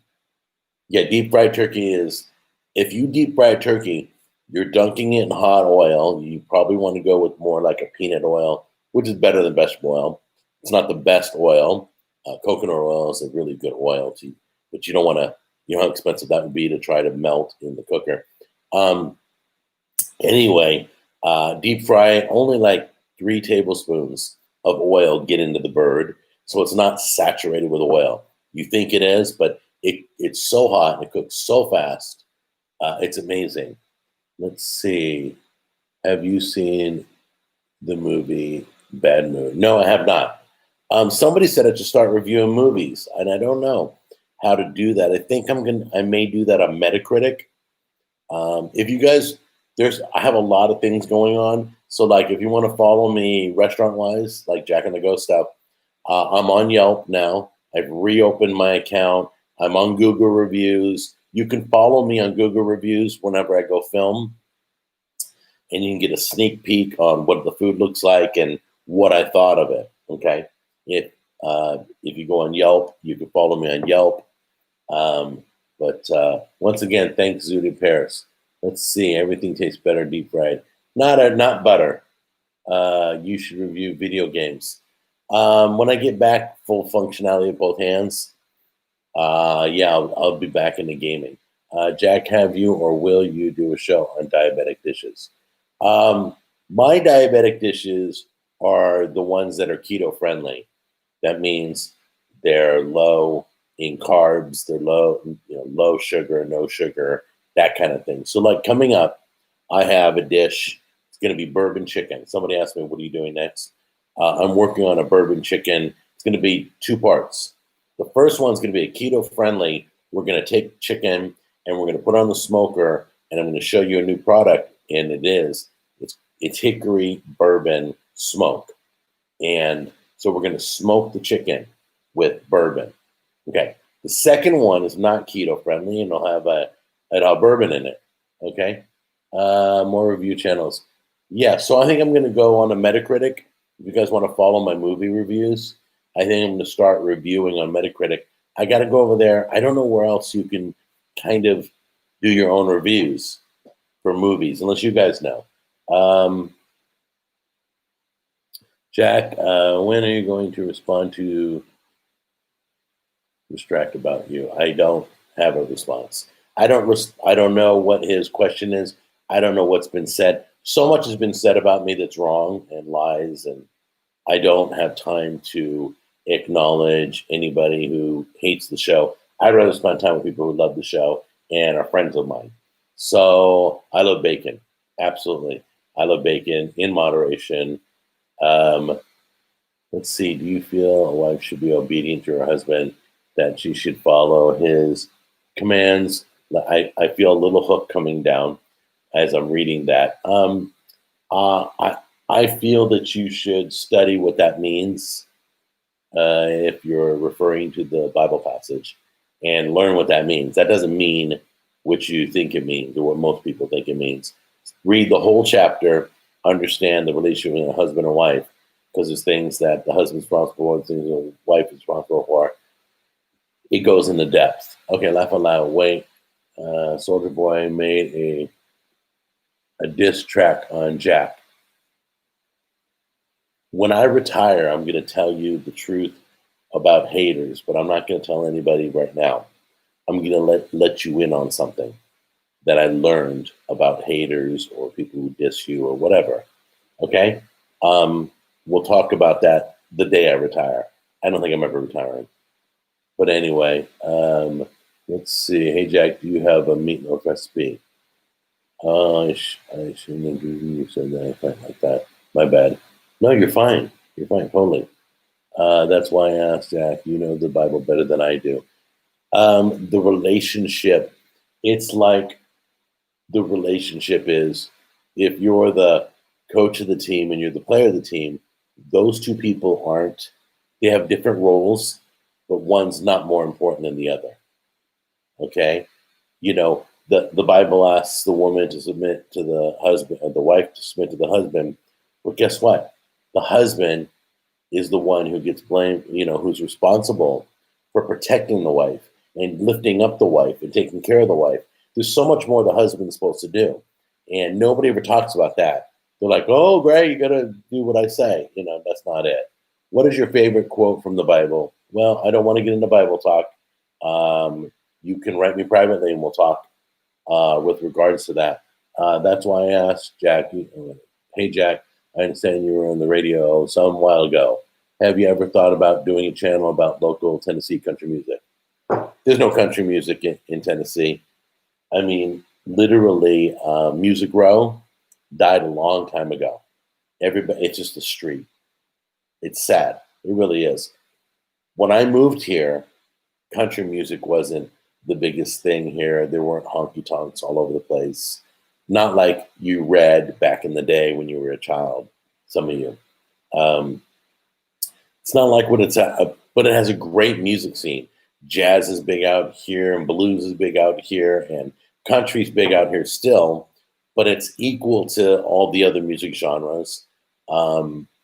Yeah, deep fried turkey is, if you deep fry turkey, you're dunking it in hot oil. You probably want to go with more like a peanut oil, which is better than vegetable oil. It's not the best oil. Coconut oil is a really good oil, but you don't want to, how expensive that would be to try to melt in the cooker. Anyway, deep fry, only like 3 tablespoons of oil get into the bird, so it's not saturated with oil. You think it is, but it's so hot and it cooks so fast. It's amazing. Let's see. Have you seen the movie Bad Mood? No, I have not. Somebody said I should start reviewing movies, and I don't know how to do that. I think I may do that on Metacritic. If you guys, I have a lot of things going on. So like, if you want to follow me restaurant wise, like Jack and the Go stuff, I'm on Yelp now. I've reopened my account. I'm on Google reviews. You can follow me on Google reviews whenever I go film, and you can get a sneak peek on what the food looks like and what I thought of it. Okay. If you go on Yelp, you can follow me on Yelp. But once again, thanks Zooted Paris. Let's see. Everything tastes better deep fried. Not butter. You should review video games. When I get back full functionality of both hands, yeah, I'll be back into gaming. Jack, have you or will you do a show on diabetic dishes? My diabetic dishes are the ones that are keto friendly. That means they're low in carbs, they're low sugar, no sugar, that kind of thing. So, like coming up, I have a dish. It's going to be bourbon chicken. Somebody asked me, "What are you doing next?" I'm working on a bourbon chicken. It's going to be two parts. The first one's going to be a keto friendly. We're going to take chicken and we're going to put it on the smoker, and I'm going to show you a new product, and it's hickory bourbon smoke, and so we're going to smoke the chicken with bourbon. Okay. The second one is not keto friendly, and it'll have bourbon in it. Okay. More review channels. Yeah. So I think I'm going to go on a Metacritic. If you guys want to follow my movie reviews, I think I'm going to start reviewing on Metacritic. I got to go over there. I don't know where else you can kind of do your own reviews for movies, unless you guys know. Jack, when are you going to respond to Distract About You? I don't have a response. I don't know what his question is. I don't know what's been said. So much has been said about me that's wrong and lies, and I don't have time to acknowledge anybody who hates the show. I'd rather spend time with people who love the show and are friends of mine. So I love bacon. Absolutely. I love bacon in moderation. Let's see. Do you feel a wife should be obedient to her husband, that she should follow his commands? I feel a little hook coming down as I'm reading that. I feel that you should study what that means if you're referring to the Bible passage, and learn what that means. That doesn't mean what you think it means or what most people think it means. Read the whole chapter, understand the relationship between a husband and wife, because there's things that the husband's responsible for, and things the wife is responsible for. It goes into depth. Okay, laugh aloud. Wait, Soldier Boy made a diss track on Jack. When I retire, I'm going to tell you the truth about haters, but I'm not going to tell anybody right now. I'm going to let you in on something that I learned about haters or people who diss you or whatever. Okay? We'll talk about that the day I retire. I don't think I'm ever retiring. But anyway, let's see. Hey, Jack, do you have a meatloaf recipe? I shouldn't have given you said that. I like that. My bad. No, you're fine. You're fine, totally. That's why I asked Jack. You know the Bible better than I do. The relationship, it's like the relationship is, if you're the coach of the team and you're the player of the team, those two people they have different roles, but one's not more important than the other. Okay? The Bible asks the woman to submit to the husband, and the wife to submit to the husband. But guess what? The husband is the one who gets blamed, who's responsible for protecting the wife and lifting up the wife and taking care of the wife. There's so much more the husband's supposed to do. And nobody ever talks about that. They're like, oh, great, you got to do what I say. That's not it. What is your favorite quote from the Bible? Well, I don't want to get into Bible talk. You can write me privately and we'll talk with regards to that. That's why I asked Jack, hey, Jack, I understand you were on the radio some while ago. Have you ever thought about doing a channel about local Tennessee country music? There's no country music in Tennessee. I mean, literally, Music Row died a long time ago. It's just a street. It's sad. It really is. When I moved here, country music wasn't the biggest thing here. There weren't honky tonks all over the place. Not like you read back in the day when you were a child, some of you. It's not like what it's at, but it has a great music scene. Jazz is big out here, and blues is big out here, and country's big out here still, but it's equal to all the other music genres.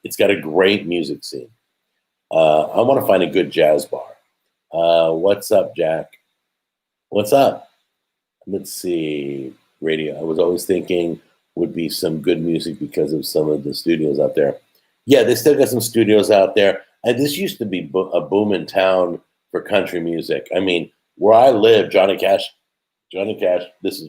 It's got a great music scene. I want to find a good jazz bar. What's up, Jack? What's up? Let's see. Radio. I was always thinking would be some good music because of some of the studios out there. Yeah, they still got some studios out there. And this used to be a booming town for country music. I mean, where I live, Johnny Cash. This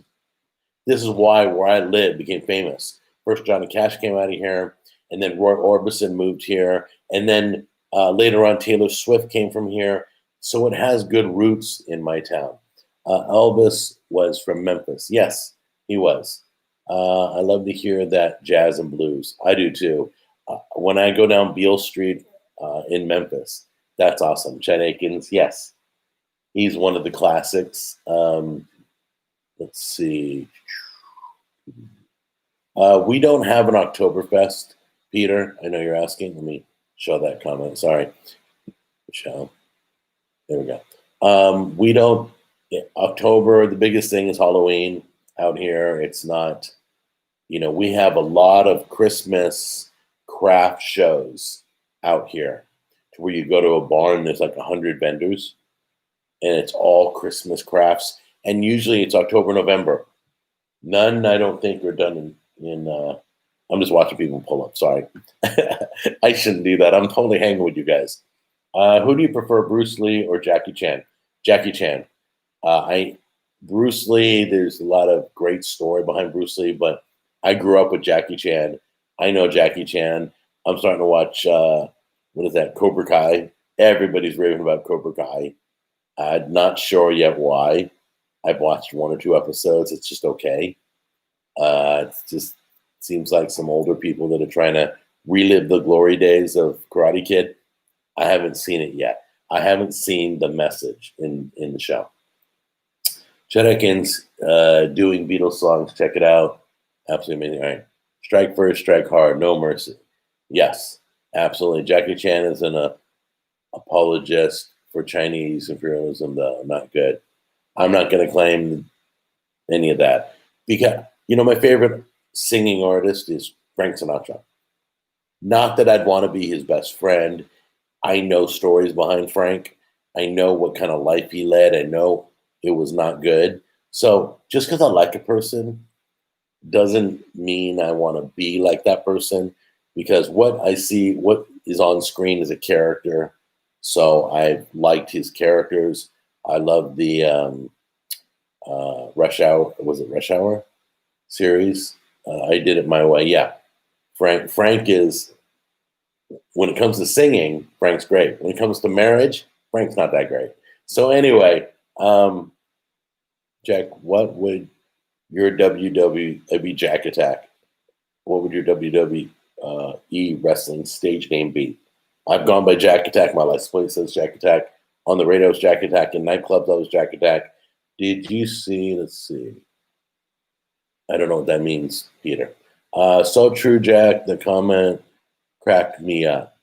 is why where I live became famous. First, Johnny Cash came out of here, and then Roy Orbison moved here, and then later on, Taylor Swift came from here. So it has good roots in my town. Elvis was from Memphis. Yes, he was. I love to hear that jazz and blues. I do too. When I go down Beale Street in Memphis, that's awesome. Chet Akins, yes, he's one of the classics. Let's see. We don't have an Oktoberfest, Peter. I know you're asking. Let me show that comment. Sorry, Michelle. There we go. We don't. October, the biggest thing is Halloween out here. It's not, we have a lot of Christmas craft shows out here to where you go to a bar and there's like 100 vendors and it's all Christmas crafts. And usually it's October, November. None, I don't think, are done in I'm just watching people pull up. Sorry. I shouldn't do that. I'm totally hanging with you guys. Who do you prefer, Bruce Lee or Jackie Chan? Jackie Chan. Bruce Lee, there's a lot of great story behind Bruce Lee, but I grew up with Jackie Chan. I know Jackie Chan. I'm starting to watch, what is that, Cobra Kai. Everybody's raving about Cobra Kai. I'm not sure yet why. I've watched 1 or 2 episodes. It's just okay. It just seems like some older people that are trying to relive the glory days of Karate Kid. I haven't seen it yet. I haven't seen the message in the show. Chet Atkins doing Beatles songs. Check it out. Absolutely amazing. All right. Strike first, strike hard, no mercy. Yes, absolutely. Jackie Chan is an apologist for Chinese imperialism, though. Not good. I'm not going to claim any of that because, my favorite singing artist is Frank Sinatra. Not that I'd want to be his best friend. I know stories behind Frank. I know what kind of life he led. I know it was not good. So just because I like a person doesn't mean I want to be like that person, because what I see, what is on screen is a character. So I liked his characters. I love the Rush Hour. Was it Rush Hour series? I did it my way. Yeah. Frank is, when it comes to singing, Frank's great. When it comes to marriage, Frank's not that great. So anyway, Jack, what would your WWE Jack Attack? What would your WWE wrestling stage name be? I've gone by Jack Attack. My license plate says Jack Attack. On the radio, it's Jack Attack. In nightclubs, I was Jack Attack. Did you see? Let's see. I don't know what that means, Peter. So true, Jack. The comment cracked me up.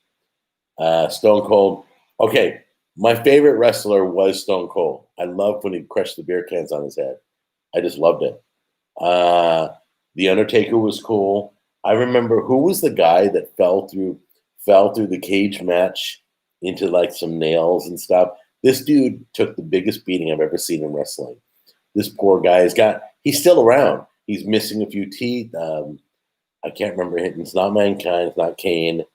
Stone Cold. Okay, my favorite wrestler was Stone Cold. I loved when he crushed the beer cans on his head. I just loved it. The Undertaker was cool. I remember, who was the guy that fell through the cage match into like some nails and stuff. This dude took the biggest beating I've ever seen in wrestling. This poor guy he's still around. He's missing a few teeth. I can't remember him. It's not Mankind. It's not Kane.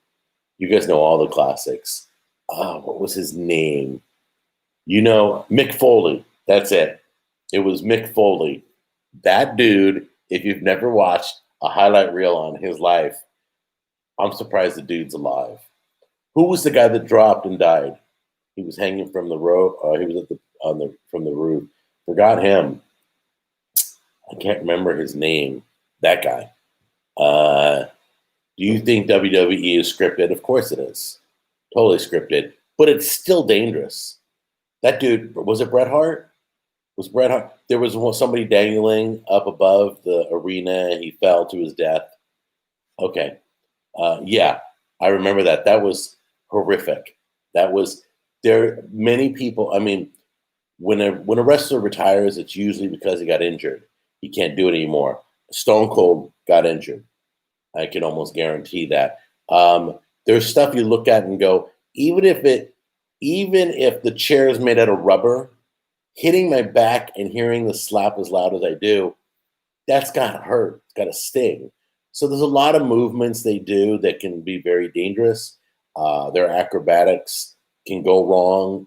You guys know all the classics. What was his name? Mick Foley. That's it. It was Mick Foley. That dude, if you've never watched a highlight reel on his life, I'm surprised the dude's alive. Who was the guy that dropped and died? He was hanging from the rope. He was from the roof. Forgot him. I can't remember his name. That guy. Do you think WWE is scripted? Of course it is. Totally scripted. But it's still dangerous. That dude, was it Bret Hart? Was Bret Hart? There was somebody dangling up above the arena and he fell to his death. Okay. Yeah, I remember that. That was horrific. Many people, I mean, when a wrestler retires, it's usually because he got injured. He can't do it anymore. Stone Cold got injured. I can almost guarantee that. There's stuff you look at and go, even if it, even if the chair is made out of rubber, hitting my back and hearing the slap as loud as I do, that's gotta hurt. It's gotta sting. So there's a lot of movements they do that can be very dangerous. Their acrobatics can go wrong.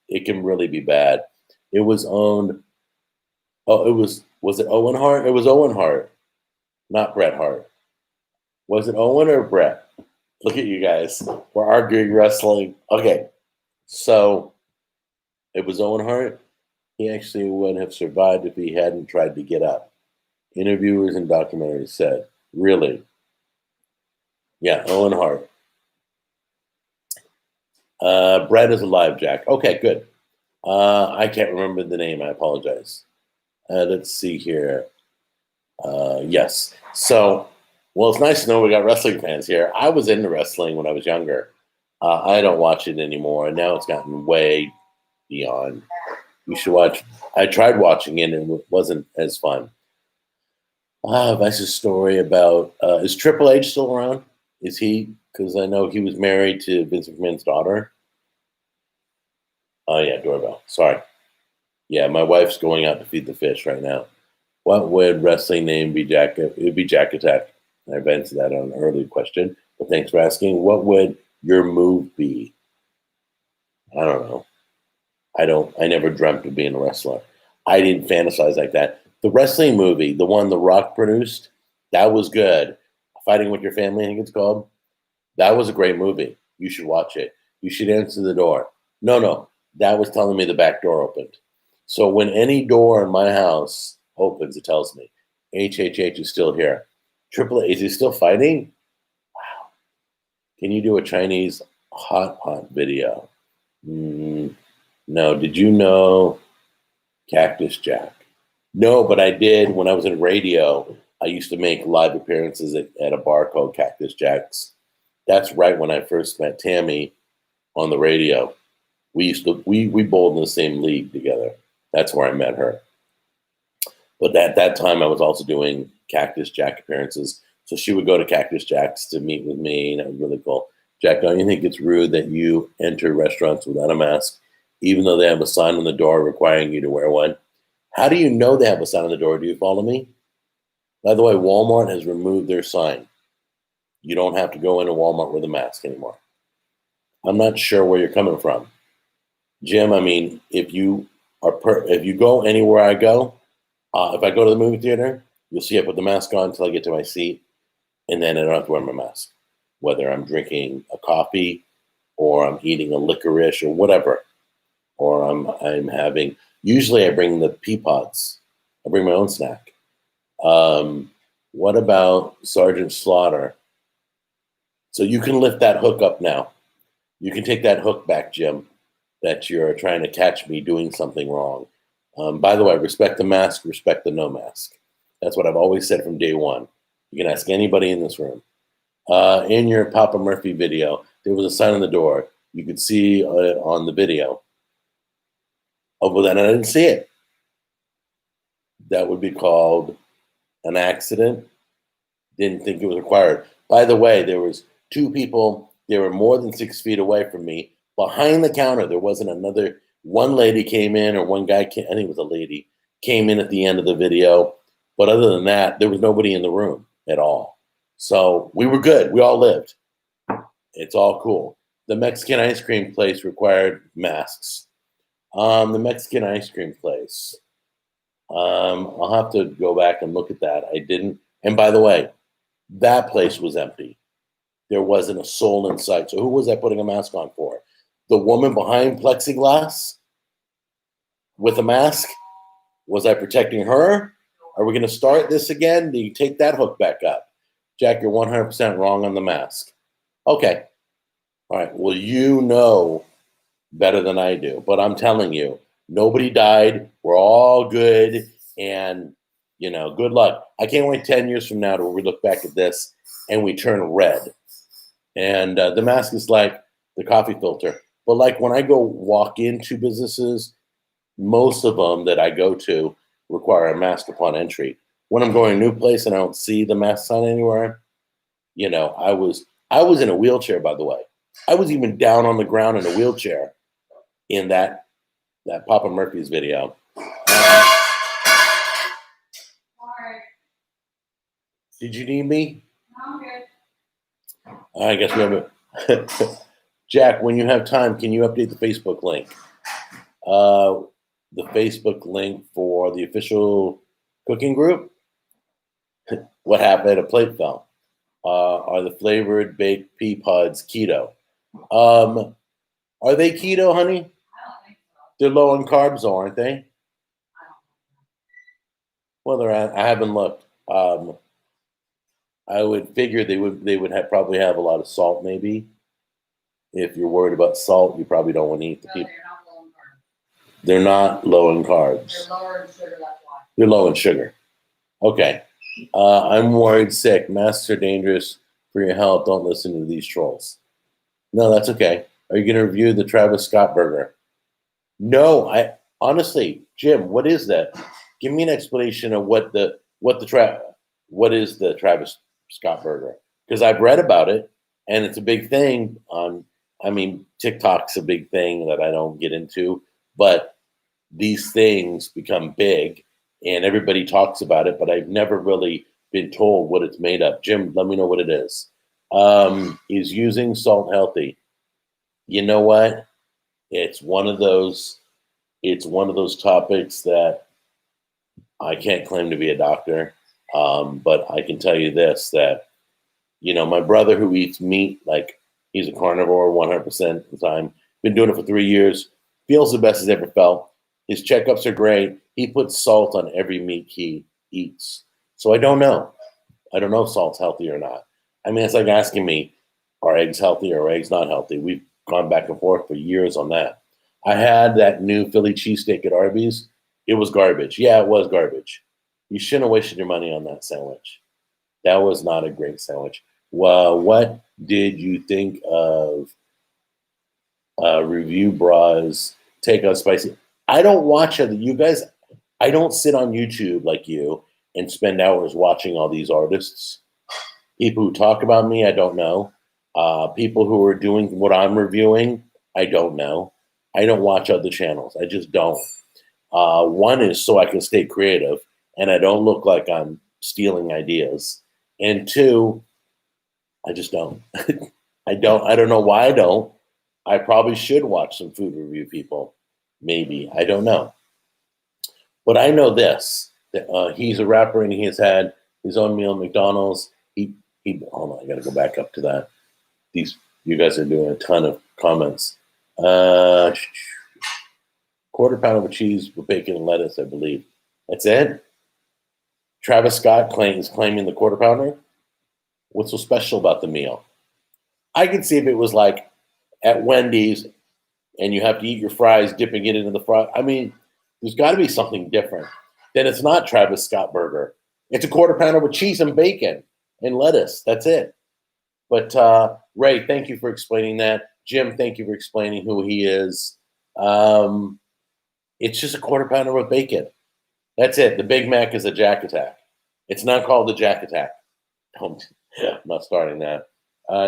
It can really be bad. It was owned. Oh, was it Owen Hart? It was Owen Hart, not Bret Hart. Was it Owen or Bret? Look at you guys. We're arguing wrestling. Okay, so it was Owen Hart. He actually wouldn't have survived if he hadn't tried to get up. Interviewers and documentaries said, really? Yeah, Owen Hart. Brad is alive, Jack. Okay, good. I can't remember the name. I apologize. Let's see here. Yes. So, well, it's nice to know we got wrestling fans here. I was into wrestling when I was younger. I don't watch it anymore. Now it's gotten way beyond. You should watch. I tried watching it and it wasn't as fun. Vice's story about is Triple H still around? Is he? Because I know he was married to Vince McMahon's daughter. Oh yeah, doorbell. Sorry. Yeah, my wife's going out to feed the fish right now. What would wrestling name be, Jack? It would be Jack Attack. I've answered that on an early question, but thanks for asking. What would your move be? I don't know. I never dreamt of being a wrestler. I didn't fantasize like that. The wrestling movie, the one The Rock produced, that was good. Fighting with Your Family, I think it's called. That was a great movie. You should watch it. You should answer the door. No. That was telling me the back door opened. So when any door in my house opens, it tells me HHH is still here. Triple A, is he still fighting? Wow. Can you do a Chinese hot pot video? No. Did you know Cactus Jack? No, but I did when I was in radio. I used to make live appearances at a bar called Cactus Jack's. That's right when I first met Tammy on the radio. We bowled in the same league together. That's where I met her. But at that time, I was also doing Cactus Jack appearances. So she would go to Cactus Jack's to meet with me, and that was really cool. Jack, don't you think it's rude that you enter restaurants without a mask, even though they have a sign on the door requiring you to wear one? How do you know they have a sign on the door? Do you follow me? By the way, Walmart has removed their sign. You don't have to go into Walmart with a mask anymore. I'm not sure where you're coming from. Jim, I mean, if you go anywhere I go, if I go to the movie theater, you'll see I put the mask on until I get to my seat, and then I don't have to wear my mask, whether I'm drinking a coffee or I'm eating a licorice or whatever, or I'm having. Usually, I bring the pea pods. I bring my own snack. What about Sergeant Slaughter? So you can lift that hook up now. You can take that hook back, Jim, that you're trying to catch me doing something wrong. By the way, respect the mask, respect the no mask. That's what I've always said from day one. You can ask anybody in this room. In your Papa Murphy video, there was a sign on the door. You could see it on the video. Oh, but then I didn't see it. That would be called an accident. Didn't think it was required. By the way, there was two people. They were more than 6 feet away from me. Behind the counter, there wasn't another. One lady came in, or one guy came, I think it was a lady, came in at the end of the video. But other than that, there was nobody in the room at all. So we were good. We all lived. It's all cool. The Mexican ice cream place required masks. The Mexican ice cream place. I'll have to go back and look at that. I didn't. And by the way, that place was empty. There wasn't a soul in sight. So who was I putting a mask on for? The woman behind plexiglass with a mask? Was I protecting her? Are we going to start this again? Do you take that hook back up? Jack, you're 100% wrong on the mask. Okay. All right. Well, you know better than I do. But I'm telling you, nobody died. We're all good. And, good luck. I can't wait 10 years from now to where we look back at this and we turn red. And the mask is like the coffee filter. But like when I go walk into businesses, most of them that I go to require a mask upon entry. When I'm going to a new place and I don't see the mask sign anywhere, I was in a wheelchair, by the way. I was even down on the ground in a wheelchair in that Papa Murphy's video. Did you need me? No, I'm good. I guess we have a Jack, when you have time, can you update the Facebook link? The Facebook link for the official cooking group? What happened? A plate fell. Are the flavored baked pea pods keto? Are they keto, honey? I don't think so. They're low on carbs, though, aren't they? Well, I haven't looked. I would figure they would probably have a lot of salt, maybe. If you're worried about salt, you probably don't want to eat the people. They're not low in carbs. They're lower in sugar, that's why. They're low in sugar. Okay. I'm worried sick. Masks are dangerous for your health. Don't listen to these trolls. No, that's okay. Are you going to review the Travis Scott burger? No, I honestly, Jim, what is that? Give me an explanation of what is the Travis Scott burger? Because I've read about it and it's a big thing on. I mean, TikTok's a big thing that I don't get into, but these things become big and everybody talks about it, but I've never really been told what it's made of. Jim, let me know what it is. Is using salt healthy? You know what? It's one of those topics that I can't claim to be a doctor, but I can tell you this, that, my brother who eats meat, like he's a carnivore 100% of the time, been doing it for 3 years, feels the best he's ever felt. His checkups are great. He puts salt on every meat he eats. So I don't know. I don't know if salt's healthy or not. I mean, it's like asking me, are eggs healthy or are eggs not healthy? We've gone back and forth for years on that. I had that new Philly cheesesteak at Arby's. It was garbage. Yeah, it was garbage. You shouldn't have wasted your money on that sandwich. That was not a great sandwich. Well, what did you think of Review Bra's take on spicy? I don't watch it. You guys, I don't sit on YouTube like you and spend hours watching all these artists. People who talk about me, I don't know. People who are doing what I'm reviewing, I don't know. I don't watch other channels. I just don't. One is so I can stay creative and I don't look like I'm stealing ideas. And two, I just don't. I don't know why I don't. I probably should watch some food review people. Maybe. I don't know. But I know this. That, he's a rapper and he has had his own meal at McDonald's. He hold on, I gotta go back up to that. You guys are doing a ton of comments. Quarter pounder with cheese with bacon and lettuce, I believe. That's it? Travis Scott claiming the quarter pounder? What's so special about the meal? I could see if it was like at Wendy's and you have to eat your fries, dipping it into the fry. I mean, there's got to be something different. Then it's not Travis Scott burger. It's a quarter pounder with cheese and bacon and lettuce. That's it. But Ray, thank you for explaining that. Jim, thank you for explaining who he is. It's just a quarter pounder with bacon. That's it. The Big Mac is a Jack Attack. It's not called the Jack Attack. I'm not starting that.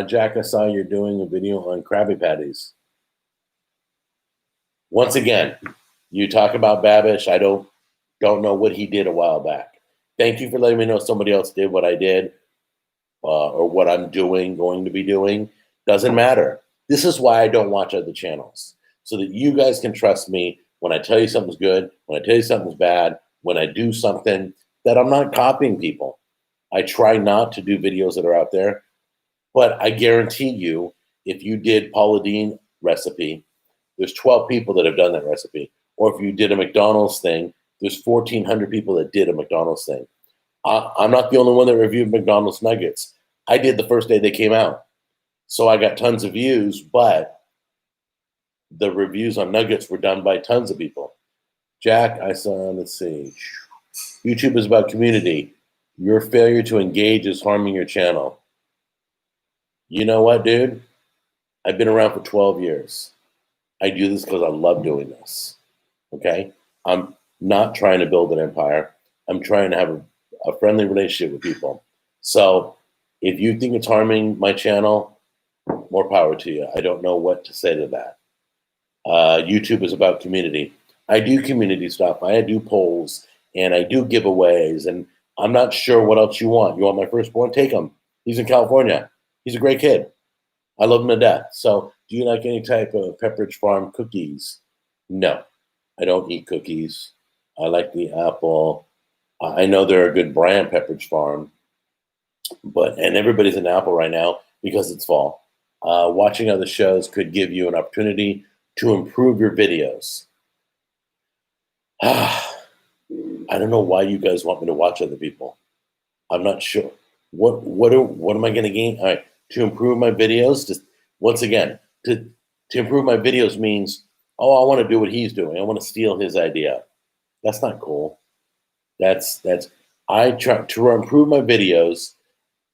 Jack, I saw you're doing a video on Krabby Patties. Once again, you talk about Babish. I don't know what he did a while back. Thank you for letting me know somebody else did what I did or what I'm going to be doing. Doesn't matter. This is why I don't watch other channels, so that you guys can trust me when I tell you something's good, when I tell you something's bad, when I do something, that I'm not copying people. I try not to do videos that are out there, but I guarantee you, if you did Paula Deen recipe, there's 12 people that have done that recipe. Or if you did a McDonald's thing, there's 1,400 people that did a McDonald's thing. I'm not the only one that reviewed McDonald's nuggets. I did the first day they came out. So I got tons of views, but the reviews on nuggets were done by tons of people. Jack, I saw, let's see. YouTube is about community. Your failure to engage is harming your channel. You know what, dude? I've been around for 12 years. I do this because I love doing this. Okay? I'm not trying to build an empire. I'm trying to have a friendly relationship with people. So if you think it's harming my channel, more power to you. I don't know what to say to that. YouTube is about community. I do community stuff. I do polls and I do giveaways. And I'm not sure what else you want. You want my firstborn? Take him. He's in California. He's a great kid. I love him to death. So, do you like any type of Pepperidge Farm cookies? No, I don't eat cookies. I like the apple. I know they're a good brand, Pepperidge Farm, and everybody's an apple right now because it's fall. Watching other shows could give you an opportunity to improve your videos. I don't know why you guys want me to watch other people. I'm not sure. What am I going to gain? All right, to improve my videos. Just once again, to improve my videos means, oh, I want to do what he's doing. I want to steal his idea. That's not cool. That's I try to improve my videos.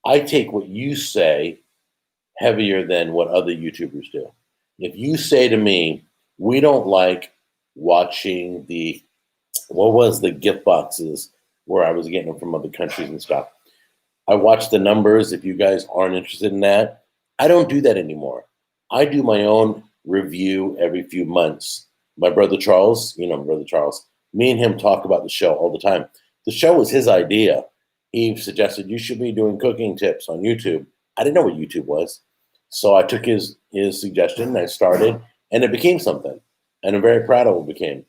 I take what you say heavier than what other YouTubers do. If you say to me, we don't like watching what was the gift boxes where I was getting them from other countries and stuff. I watch the numbers. If you guys aren't interested in that, I don't do that anymore. I do my own review every few months. My brother Charles, my brother Charles, me and him talk about the show all the time. The show was his idea. He suggested you should be doing cooking tips on YouTube. I didn't know what YouTube was. So I took his suggestion and I started, and it became something. And I'm very proud of what it became.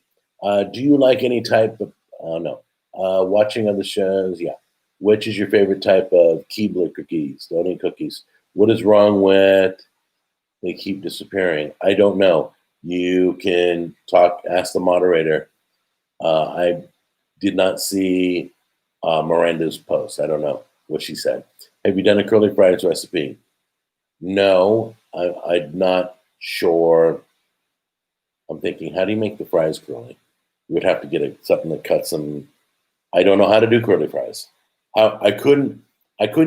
Do you like any type of, no, watching other shows? Yeah. Which is your favorite type of Keebler cookies? Don't eat cookies. What is wrong with they keep disappearing? I don't know. You can ask the moderator. I did not see Miranda's post. I don't know what she said. Have you done a curly fries recipe? No, I'm not sure. I'm thinking, how do you make the fries curly? You would have to get something that cuts them. I don't know how to do curly fries. I couldn't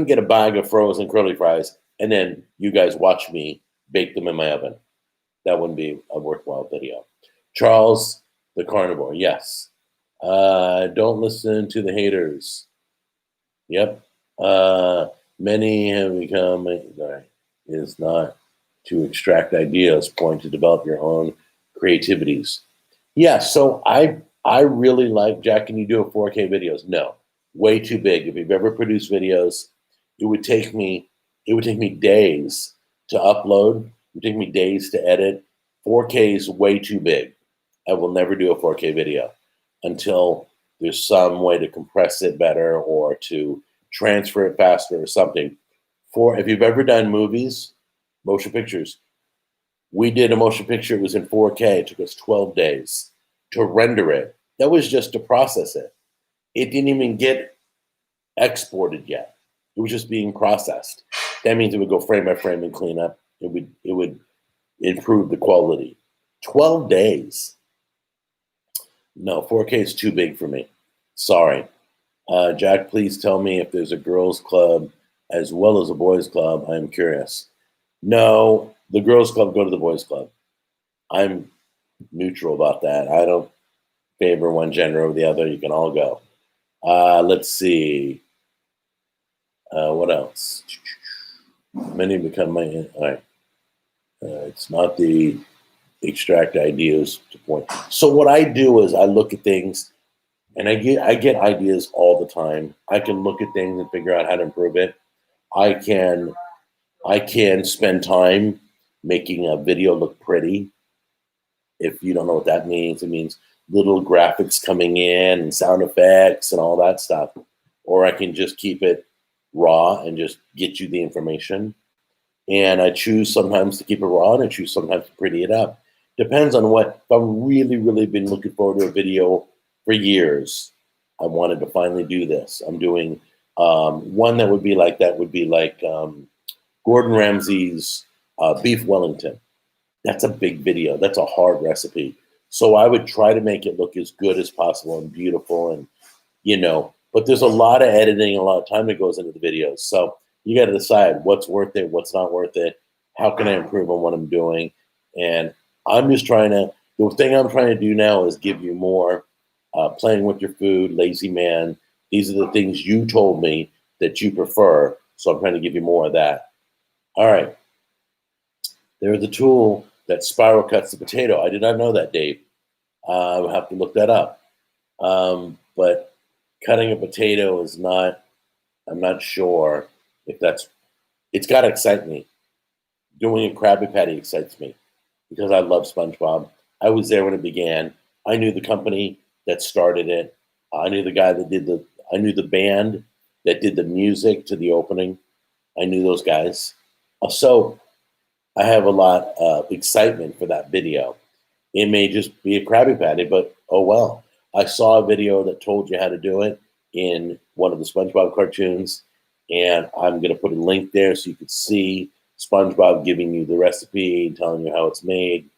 get a bag of frozen curly fries and then you guys watch me bake them in my oven. That wouldn't be a worthwhile video. Charles, the carnivore, yes. Don't listen to the haters. Yep. Many have become, is not to extract ideas, point to develop your own creativities. Yeah, so I really like, Jack, can you do a 4K videos? No, way too big. If you've ever produced videos, it would take me days to upload. It would take me days to edit. 4K is way too big. I will never do a 4K video until there's some way to compress it better or to transfer it faster or something. If you've ever done movies, motion pictures, we did a motion picture. It was in 4K. It took us 12 days to render it. That was just to process it. It didn't even get exported yet. It was just being processed. That means it would go frame by frame and clean up. It would improve the quality. 12 days. No, 4K is too big for me. Sorry. Jack, please tell me if there's a girls' club as well as a boys' club. I'm curious. No, the girls' club, go to the boys' club. I'm neutral about that. I don't favor one gender over the other. You can all go. Let's see. What else? Many become my. All right. It's not the extract ideas to point. So what I do is I look at things, and I get ideas all the time. I can look at things and figure out how to improve it. I can spend time making a video look pretty. If you don't know what that means, it means little graphics coming in and sound effects and all that stuff. Or I can just keep it raw and just get you the information. And I choose sometimes to keep it raw and I choose sometimes to pretty it up. Depends on what. If I've really, really been looking forward to a video for years, I wanted to finally do this. I'm doing one that would be like Gordon Ramsay's beef Wellington. That's a big video. That's a hard recipe. So I would try to make it look as good as possible and beautiful and, but there's a lot of editing, a lot of time that goes into the videos. So you got to decide what's worth it, what's not worth it. How can I improve on what I'm doing? And the thing I'm trying to do now is give you more playing with your food, lazy man. These are the things you told me that you prefer. So I'm trying to give you more of that. All right. There is a tool that spiral cuts the potato. I did not know that, Dave. I'll have to look that up. But cutting a potato is not, I'm not sure if that's, it's got to excite me. Doing a Krabby Patty excites me because I love SpongeBob. I was there when it began. I knew the company that started it. I knew the guy that did I knew the band that did the music to the opening. I knew those guys. So I have a lot of excitement for that video. It may just be a Krabby Patty, but oh well. I saw a video that told you how to do it in one of the SpongeBob cartoons, and I'm going to put a link there so you can see SpongeBob giving you the recipe, telling you how it's made,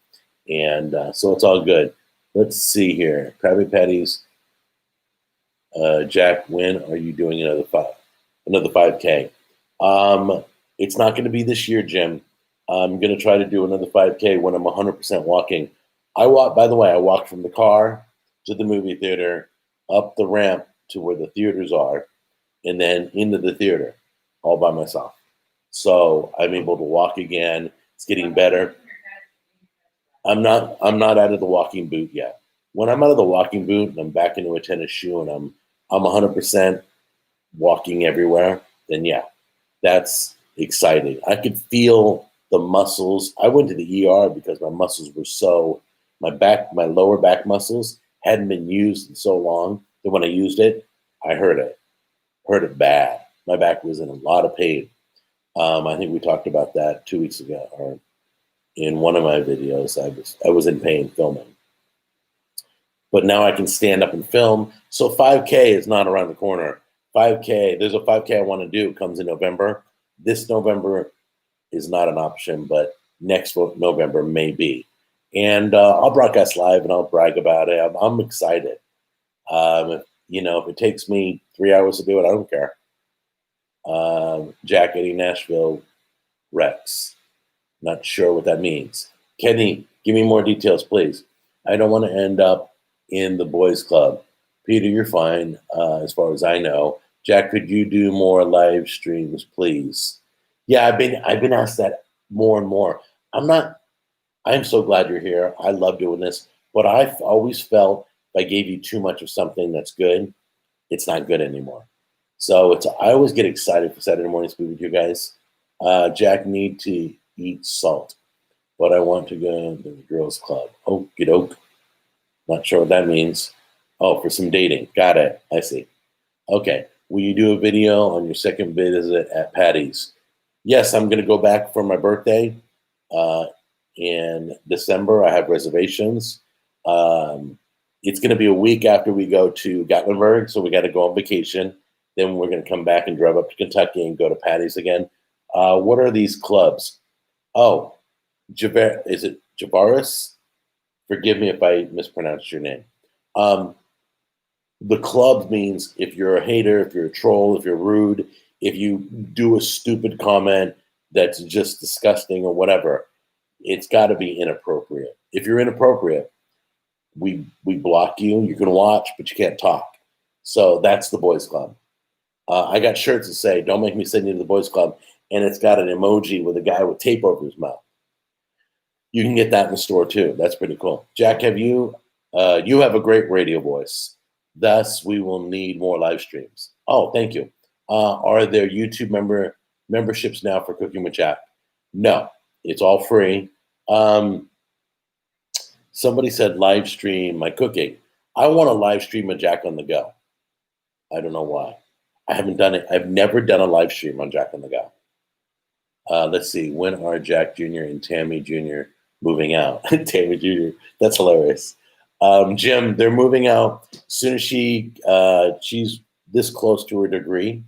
and so it's all good. Let's see here. Krabby Patties. Jack, when are you doing another 5K? It's not going to be this year, Jim. I'm going to try to do another 5K when I'm 100% walking. I walked from the car to the movie theater, up the ramp to where the theaters are, and then into the theater all by myself. So I'm able to walk again. It's getting better. I'm not out of the walking boot yet. When I'm out of the walking boot and I'm back into a tennis shoe and I'm 100% walking everywhere, then yeah, that's exciting. I could feel the muscles. I went to the ER because my muscles were my lower back muscles hadn't been used in so long that when I used it, I hurt it bad. My back was in a lot of pain. I think we talked about that 2 weeks ago, or in one of my videos. I was in pain filming, but now I can stand up and film. So 5K is not around the corner. 5K, there's a 5K I want to do. It comes in November. This November is not an option, but next November may be. And I'll broadcast live and I'll brag about it. I'm excited. If it takes me 3 hours to do it, I don't care. Jack Eddie Nashville Rex. Not sure what that means. Kenny, give me more details, please. I don't want to end up in the boys' club. Peter, you're fine, as far as I know. Jack, could you do more live streams, please? Yeah, I've been asked that more and more. I'm so glad you're here. I love doing this, but I've always felt if I gave you too much of something that's good, it's not good anymore. So I always get excited for Saturday morning speak with you guys. Jack need to eat salt, but I want to go to the girls' club. Okie doke. Not sure what that means. Oh, for some dating. Got it. I see. Okay. Will you do a video on your second visit at Patty's? Yes, I'm going to go back for my birthday in December. I have reservations. It's going to be a week after we go to Gatlinburg, so we got to go on vacation. Then we're going to come back and drive up to Kentucky and go to Patty's again. What are these clubs? Oh, is it Javaris? Forgive me if I mispronounced your name. The club means if you're a hater, if you're a troll, if you're rude, if you do a stupid comment that's just disgusting or whatever, it's got to be inappropriate. If you're inappropriate, we block you. You can watch, but you can't talk. So that's the boys' club. I got shirts that say, "Don't make me send you to the boys' club," and it's got an emoji with a guy with tape over his mouth. You can get that in the store too. That's pretty cool. Jack, you have a great radio voice. Thus, we will need more live streams. Oh, thank you. Are there YouTube memberships now for Cooking with Jack? No, it's all free. Somebody said live stream my cooking. I want to live stream a Jack on the Go. I don't know why. I haven't done it. I've never done a live stream on Jack on the Go. Let's see. When are Jack Jr. and Tammy Jr. moving out? Tammy Jr. That's hilarious. Jim, they're moving out as soon as she's this close to her degree,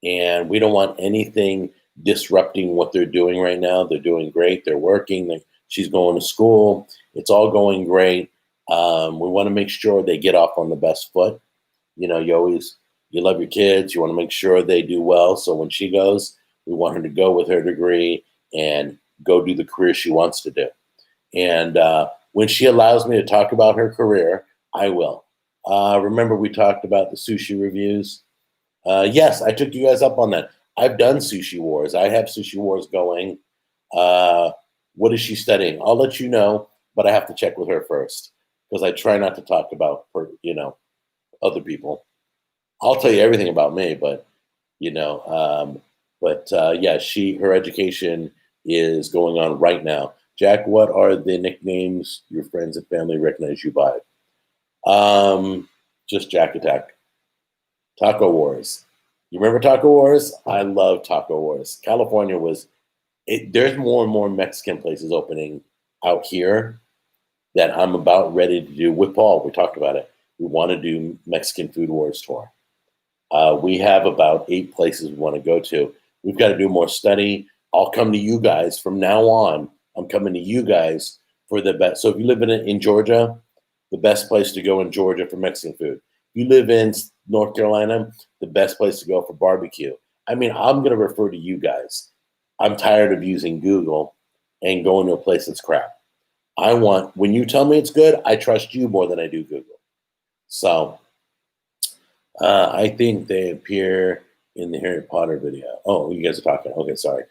and we don't want anything disrupting what they're doing right now. They're doing great. They're working. She's going to school. It's all going great. We want to make sure they get off on the best foot. You love your kids. You want to make sure they do well. So when she goes, we want her to go with her degree and go do the career she wants to do. And when she allows me to talk about her career, I will. Remember we talked about the sushi reviews? Yes, I took you guys up on that. I've done Sushi Wars. I have Sushi Wars going. What is she studying? I'll let you know, but I have to check with her first because I try not to talk about other people. I'll tell you everything about me, but you know, yeah, her education is going on right now. Jack, what are the nicknames your friends and family recognize you by? Just Jack Attack. Taco Wars. You remember Taco Wars? I love Taco Wars. California was it. There's more and more Mexican places opening out here that I'm about ready to do with Paul. We talked about it. We want to do Mexican Food Wars tour. We have about 8 places we want to go to. We've got to do more study. I'll come to you guys from now on. I'm coming to you guys for the best. So if you live in Georgia, the best place to go in Georgia for Mexican food. If you live in North Carolina, the best place to go for barbecue. I mean, I'm going to refer to you guys. I'm tired of using Google and going to a place that's crap. When you tell me it's good, I trust you more than I do Google. So I think they appear in the Harry Potter video. Oh, you guys are talking. Okay, sorry.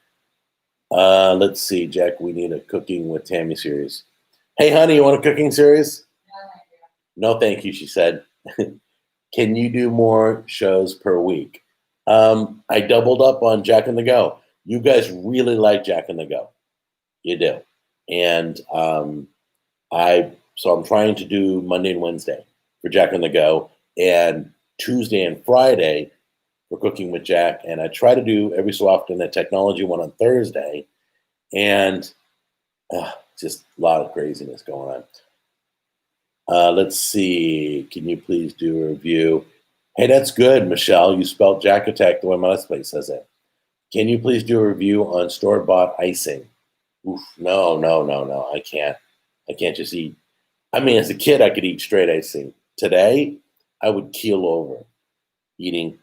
Let's see, Jack. We need a cooking with Tammy series. Hey, honey, you want a cooking series? No, thank you. She said. Can you do more shows per week? I doubled up on Jack and the Go. You guys really like Jack and the Go. You do, and so I'm trying to do Monday and Wednesday for Jack and the Go, and Tuesday and Friday for Cooking with Jack. And I try to do every so often a technology one on Thursday, and just a lot of craziness going on. Let's see. Can you please do a review? Hey, that's good, Michelle. You spelled Jack Attack the way my Let's Play says it. Can you please do a review on store-bought icing? Oof, no. I can't. I can't just eat. I mean, as a kid, I could eat straight icing. Today, I would keel over eating.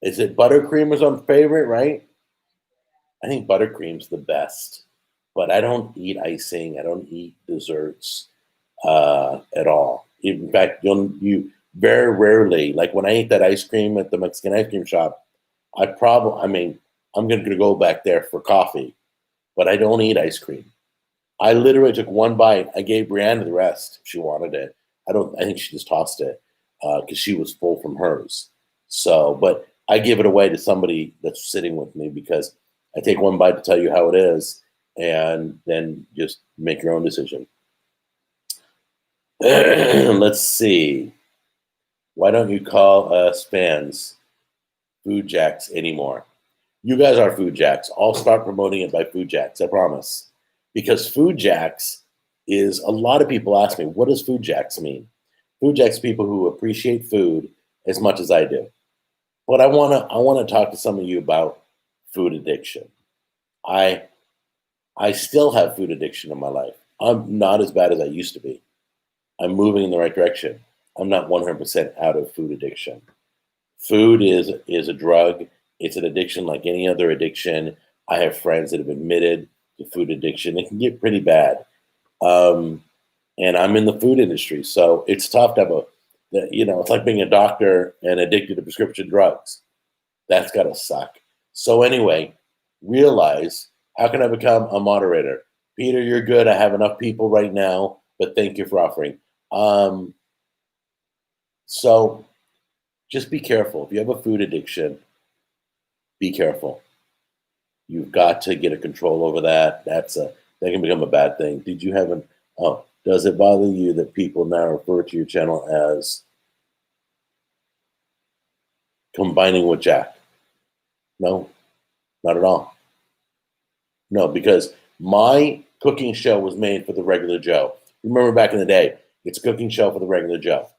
Is it buttercream is my favorite, right? I think buttercream's the best, but I don't eat icing. I don't eat desserts at all. In fact, you very rarely, like when I ate that ice cream at the Mexican ice cream shop, I'm going to go back there for coffee, but I don't eat ice cream. I literally took one bite. I gave Brianna the rest. If she wanted it. I think she just tossed it because she was full from hers. So, but I give it away to somebody that's sitting with me because I take one bite to tell you how it is, and then just make your own decision. Let's see. Why don't you call us fans Food Jacks anymore? You guys are Food Jacks. I'll start promoting it by Food Jacks, I promise. Because Food Jacks is, a lot of people ask me, what does Food Jacks mean? Food Jacks people who appreciate food as much as I do. But I wanna talk to some of you about food addiction. I still have food addiction in my life. I'm not as bad as I used to be. I'm moving in the right direction. I'm not 100% out of food addiction. Food is a drug. It's an addiction like any other addiction. I have friends that have admitted to food addiction. It can get pretty bad. And I'm in the food industry, so it's tough to have it's like being a doctor and addicted to prescription drugs. That's got to suck. So anyway, realize, how can I become a moderator? Peter, you're good. I have enough people right now, but thank you for offering. So just be careful. If you have a food addiction, be careful. You've got to get a control over that. That can become a bad thing. Did you have does it bother you that people now refer to your channel as combining with Jack? No, not at all. No, because my cooking show was made for the regular Joe. Remember back in the day, it's a cooking show for the regular Joe.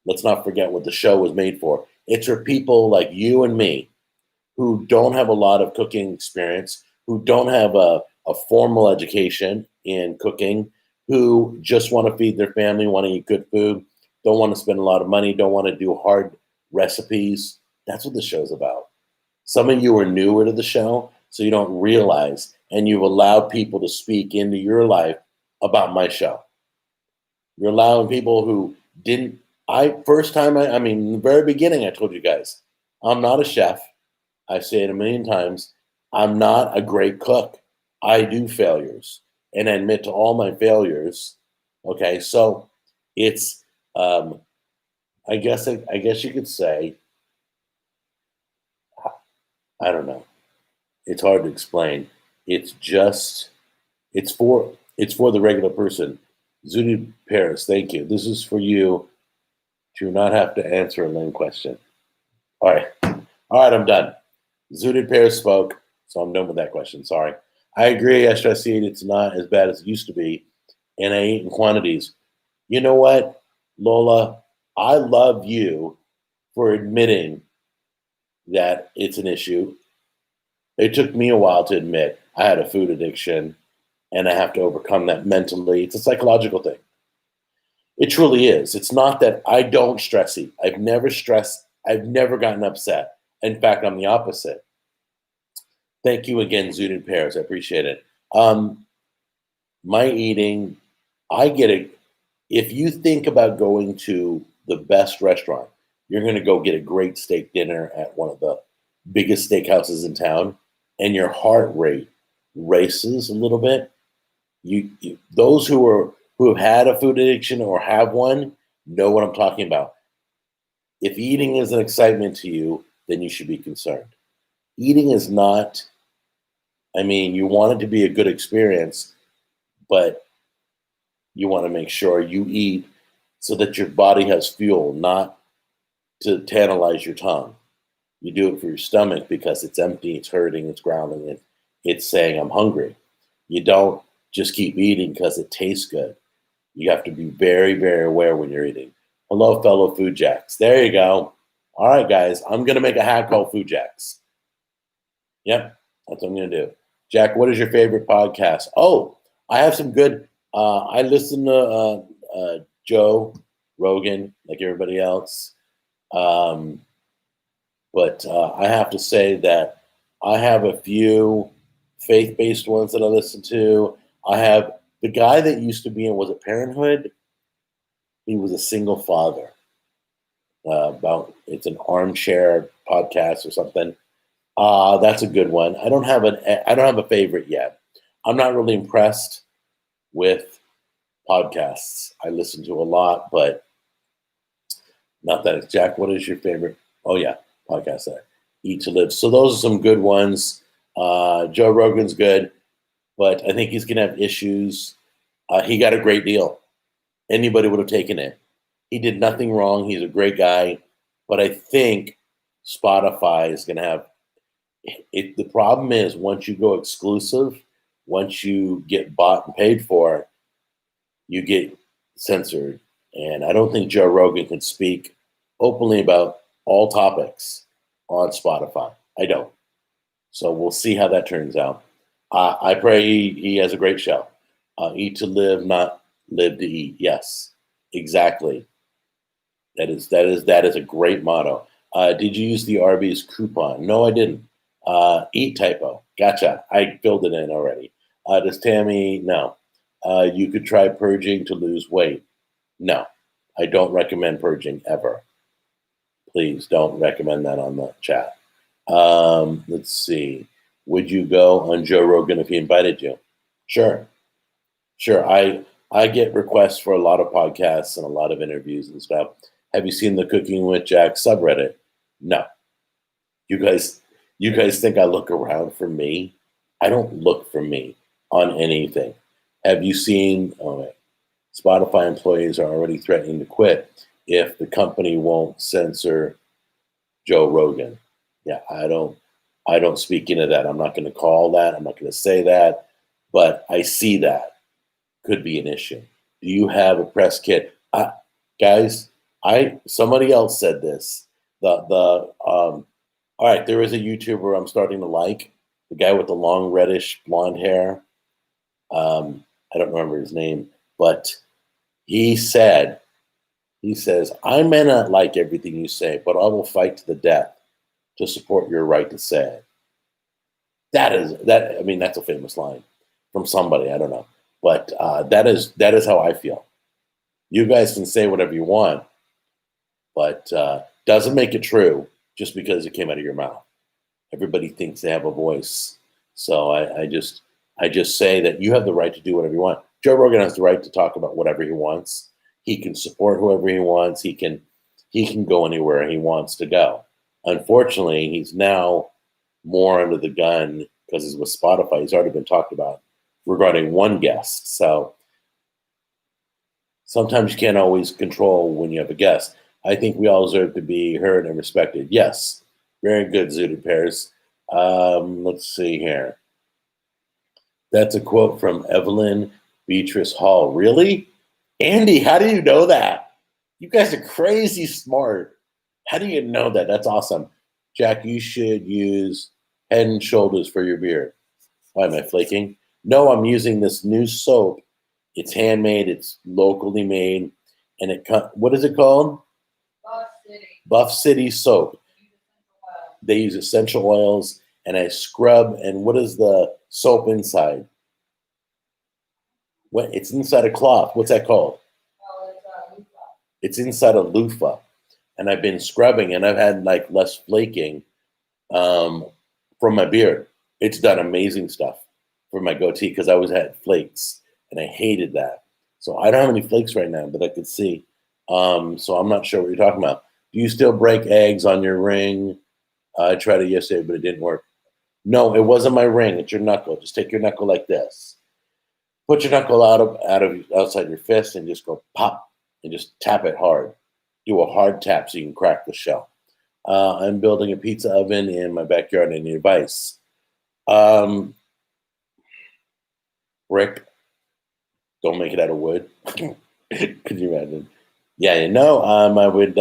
Let's not forget what the show was made for. It's for people like you and me who don't have a lot of cooking experience, who don't have a formal education in cooking, who just want to feed their family, want to eat good food, don't want to spend a lot of money, don't want to do hard recipes. That's what the show's about. Some of you are newer to the show, so you don't realize, and you've allowed people to speak into your life about my show. You're allowing people who didn't. In the very beginning, I told you guys, I'm not a chef. I say it a million times. I'm not a great cook. I do failures and I admit to all my failures. Okay, so it's um, I guess you could say I don't know. It's hard to explain. It's just it's for the regular person. Zuni Paris, thank you. This is for you to not have to answer a lame question. All right. All right, I'm done. Zooted Paris spoke, so I'm done with that question. Sorry. I agree. I stress eat. It's not as bad as it used to be, and I eat in quantities. You know what, Lola? I love you for admitting that it's an issue. It took me a while to admit I had a food addiction, and I have to overcome that mentally. It's a psychological thing. It truly is. It's not that I don't stress eat. I've never stressed. I've never gotten upset. In fact, I'm the opposite. Thank you again, Zooted Pears. I appreciate it. Um, my eating, I get it. If you think about going to the best restaurant, you're going to go get a great steak dinner at one of the biggest steakhouses in town, and your heart rate races a little bit. Those who have had a food addiction or have one know what I'm talking about. If eating is an excitement to you, then you should be concerned. Eating is not. I mean, you want it to be a good experience, but you want to make sure you eat so that your body has fuel, not to tantalize your tongue. You do it for your stomach because it's empty, it's hurting, it's growling, it's saying, I'm hungry. You don't just keep eating because it tastes good. You have to be very, very aware when you're eating. Hello, fellow food jacks. There you go. All right, guys, I'm going to make a hack called Food Jacks. Yep, that's what I'm going to do. Jack, what is your favorite podcast? Oh, I have some good. I listen to Joe Rogan, like everybody else. Um, but I have to say that I have a few faith based ones that I listen to. I have the guy that used to be in, was it Parenthood? He was a single father. About it's an armchair podcast or something. That's a good one. I don't have a favorite yet. I'm not really impressed with podcasts. I listen to a lot, but not that it's Jack. What is your favorite? Oh yeah, podcast there. Eat to Live. So those are some good ones. Joe Rogan's good, but I think he's gonna have issues. He got a great deal. Anybody would have taken it. He did nothing wrong. He's a great guy, but I think Spotify is gonna have it. The problem is once you go exclusive, once you get bought and paid for, you get censored. And I don't think Joe Rogan can speak openly about all topics on Spotify. I don't. So we'll see how that turns out. I pray he has a great show. Eat to live, not live to eat. Yes, exactly. That is a great motto. Did you use the Arby's coupon? No, I didn't. Eat typo. Gotcha. I filled it in already. Does Tammy? No. You could try purging to lose weight. No, I don't recommend purging ever. Please don't recommend that on the chat. Let's see. Would you go on Joe Rogan if he invited you? Sure, sure. I get requests for a lot of podcasts and a lot of interviews and stuff. Have you seen the Cooking with Jack subreddit? No. You guys, you guys think I look around for me? I don't look for me on anything. Have you seen? Oh, wait. Spotify employees are already threatening to quit if the company won't censor Joe Rogan. Yeah, I don't speak into that. I'm not going to call that. I'm not going to say that, but I see that could be an issue. Do you have a press kit? Guys, I somebody else said this. All right, there is a YouTuber I'm starting to like, the guy with the long reddish blonde hair. I don't remember his name, but he said, he says, I may not like everything you say, but I will fight to the death to support your right to say it. I mean, that's a famous line from somebody, I don't know. But that is how I feel. You guys can say whatever you want, but doesn't make it true just because it came out of your mouth. Everybody thinks they have a voice. So I just say that you have the right to do whatever you want. Joe Rogan has the right to talk about whatever he wants. He can support whoever he wants. He can go anywhere he wants to go. Unfortunately, he's now more under the gun because he's with Spotify. He's already been talked about regarding one guest. So sometimes you can't always control when you have a guest. I think we all deserve to be heard and respected. Yes, very good, Zooted Pairs. Let's see here. That's a quote from Evelyn Beatrice Hall. Really? Andy, how do you know that? You guys are crazy smart. How do you know that? That's awesome. Jack, you should use Head and Shoulders for your beard. Why am I flaking? No, I'm using this new soap. It's handmade. It's locally made. And what is it called? Buff City. Buff City soap. They use essential oils. And I scrub. And what is the soap inside? What? It's inside a cloth. What's that called? Oh, it's a loofah. It's inside a loofah. And I've been scrubbing, and I've had like less flaking from my beard. It's done amazing stuff for my goatee because I always had flakes, and I hated that. So I don't have any flakes right now, but I could see. So I'm not sure what you're talking about. Do you still break eggs on your ring? I tried it yesterday, but it didn't work. No, it wasn't my ring. It's your knuckle. Just take your knuckle like this. Put your knuckle outside your fist and just go pop and just tap it hard. Do a hard tap so you can crack the shell. I'm building a pizza oven in my backyard. I need advice. Brick. Don't make it out of wood. Could you imagine? Yeah, I would.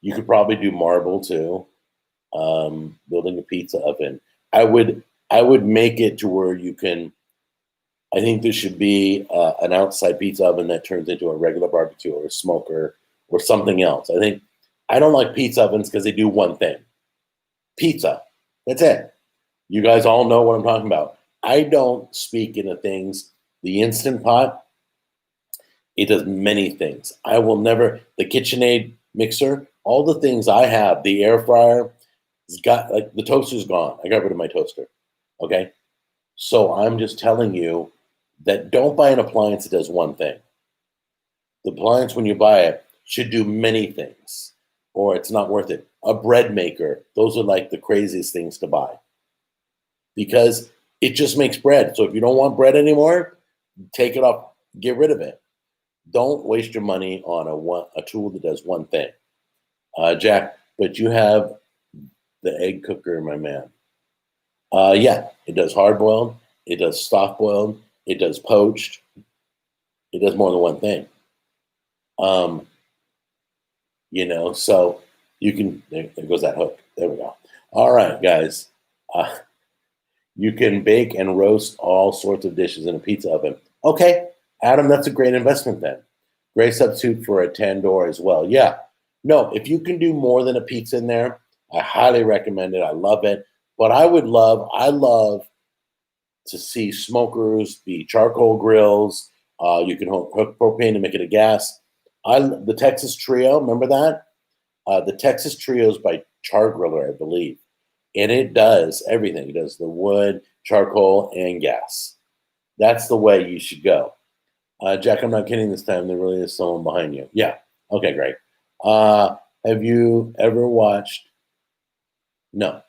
You could probably do marble too. Building a pizza oven. I would make it to where you can. I think there should be an outside pizza oven that turns into a regular barbecue or a smoker or something else. I don't like pizza ovens because they do one thing. Pizza. That's it. You guys all know what I'm talking about. I don't speak into things. The Instant Pot, it does many things. I will never, the KitchenAid mixer, all the things I have, the air fryer, it's got, like, the toaster's gone. I got rid of my toaster. Okay? So I'm just telling you that don't buy an appliance that does one thing. The appliance, when you buy it, should do many things, or it's not worth it. A bread maker, those are like the craziest things to buy because it just makes bread. So if you don't want bread anymore, take it off, get rid of it. Don't waste your money on a tool that does one thing. Jack, but you have the egg cooker, my man. Yeah, it does hard boiled, it does soft boiled, it does poached, it does more than one thing. So you can, there goes that hook. There we go. All right, guys. You can bake and roast all sorts of dishes in a pizza oven. Okay, Adam, that's a great investment then. Great substitute for a tandoor as well. Yeah. No, if you can do more than a pizza in there, I highly recommend it. I love it. But I love to see smokers, be charcoal grills. You can hook propane to make it a gas. The Texas Trio, remember that? The Texas Trio is by Char Griller, I believe. And it does everything. It does the wood, charcoal, and gas. That's the way you should go. Jack, I'm not kidding this time. There really is someone behind you. Yeah. Okay, great. Have you ever watched? No.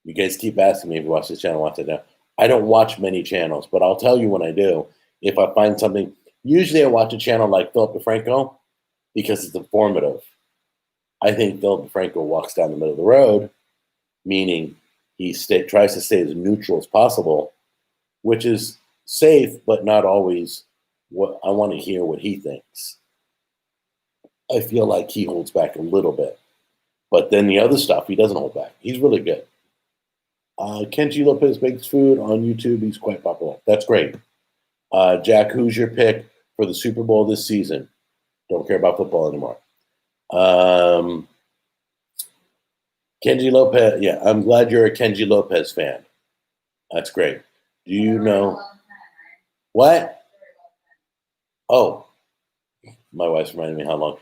You guys keep asking me if you watch this channel, watch it now. I don't watch many channels, but I'll tell you when I do. If I find something, usually I watch a channel like Philip DeFranco because it's informative. I think Philip DeFranco walks down the middle of the road, meaning he tries to stay as neutral as possible, which is safe, but not always what I want to hear what he thinks. I feel like he holds back a little bit. But then the other stuff, he doesn't hold back. He's really good. Kenji Lopez Bakes Food on YouTube. He's quite popular. That's great. Jack, who's your pick for the Super Bowl this season? Don't care about football anymore. Kenji Lopez. Yeah, I'm glad you're a Kenji Lopez fan. That's great. Do you know what? Oh, my wife's reminding me how long.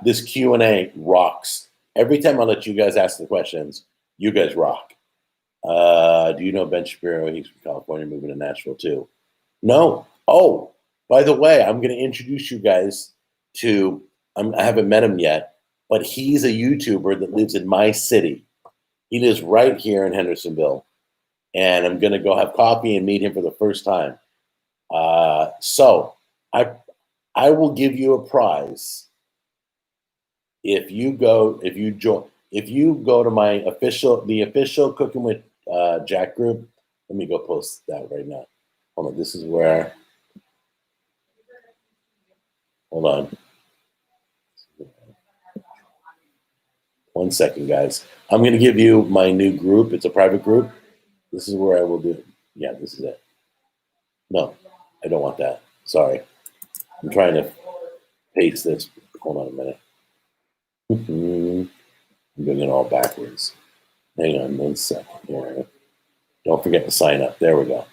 This Q&A rocks. Every time I let you guys ask the questions, you guys rock. Do you know Ben Shapiro? He's from California, moving to Nashville too. No. Oh, by the way, I'm going to introduce you guys to. I haven't met him yet, but he's a YouTuber that lives in my city. He lives right here in Hendersonville, and I'm going to go have coffee and meet him for the first time. So I will give you a prize if you go to the official Cooking with Jack group. Let me go post that right now. Hold on, this is where. Hold on. 1 second, guys. I'm going to give you my new group. It's a private group. This is where I will do it. Yeah, this is it. No, I don't want that. Sorry. I'm trying to paste this. Hold on a minute. I'm doing it all backwards. Hang on 1 second here. Don't forget to sign up. There we go.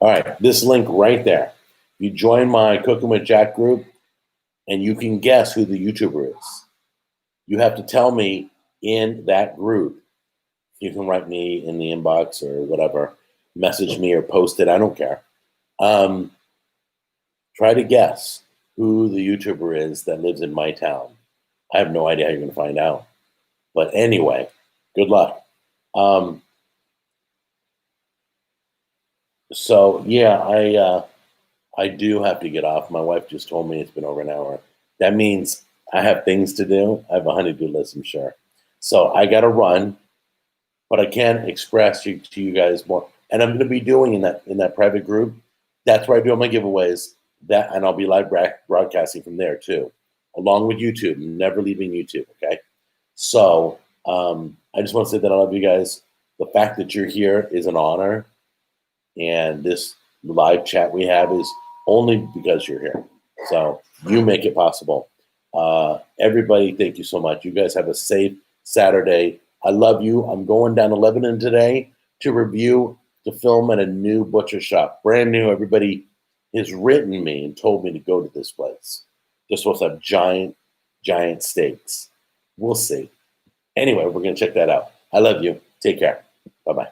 All right, this link right there. You join my Cooking with Jack group, and you can guess who the YouTuber is. You have to tell me in that group. You can write me in the inbox or whatever, message me or post it. I don't care. Try to guess who the YouTuber is that lives in my town. I have no idea how you're going to find out. But anyway, good luck. So yeah, I do have to get off. My wife just told me it's been over an hour. That means I have things to do. I have a honey-do list, I'm sure. So I got to run, but I can express to you guys more. And I'm going to be doing in that private group. That's where I do all my giveaways. And I'll be live broadcasting from there too, along with YouTube. I'm never leaving YouTube. Okay. So I just want to say that I love you guys. The fact that you're here is an honor, and this live chat we have is only because you're here. So you make it possible. Everybody, thank you so much. You guys have a safe Saturday. I love you. I'm going down to Lebanon today to film at a new butcher shop, brand new. Everybody has written me and told me to go to this place. They're supposed to have giant steaks. We'll see. Anyway, we're going to check that out. I love you. Take care. Bye-bye.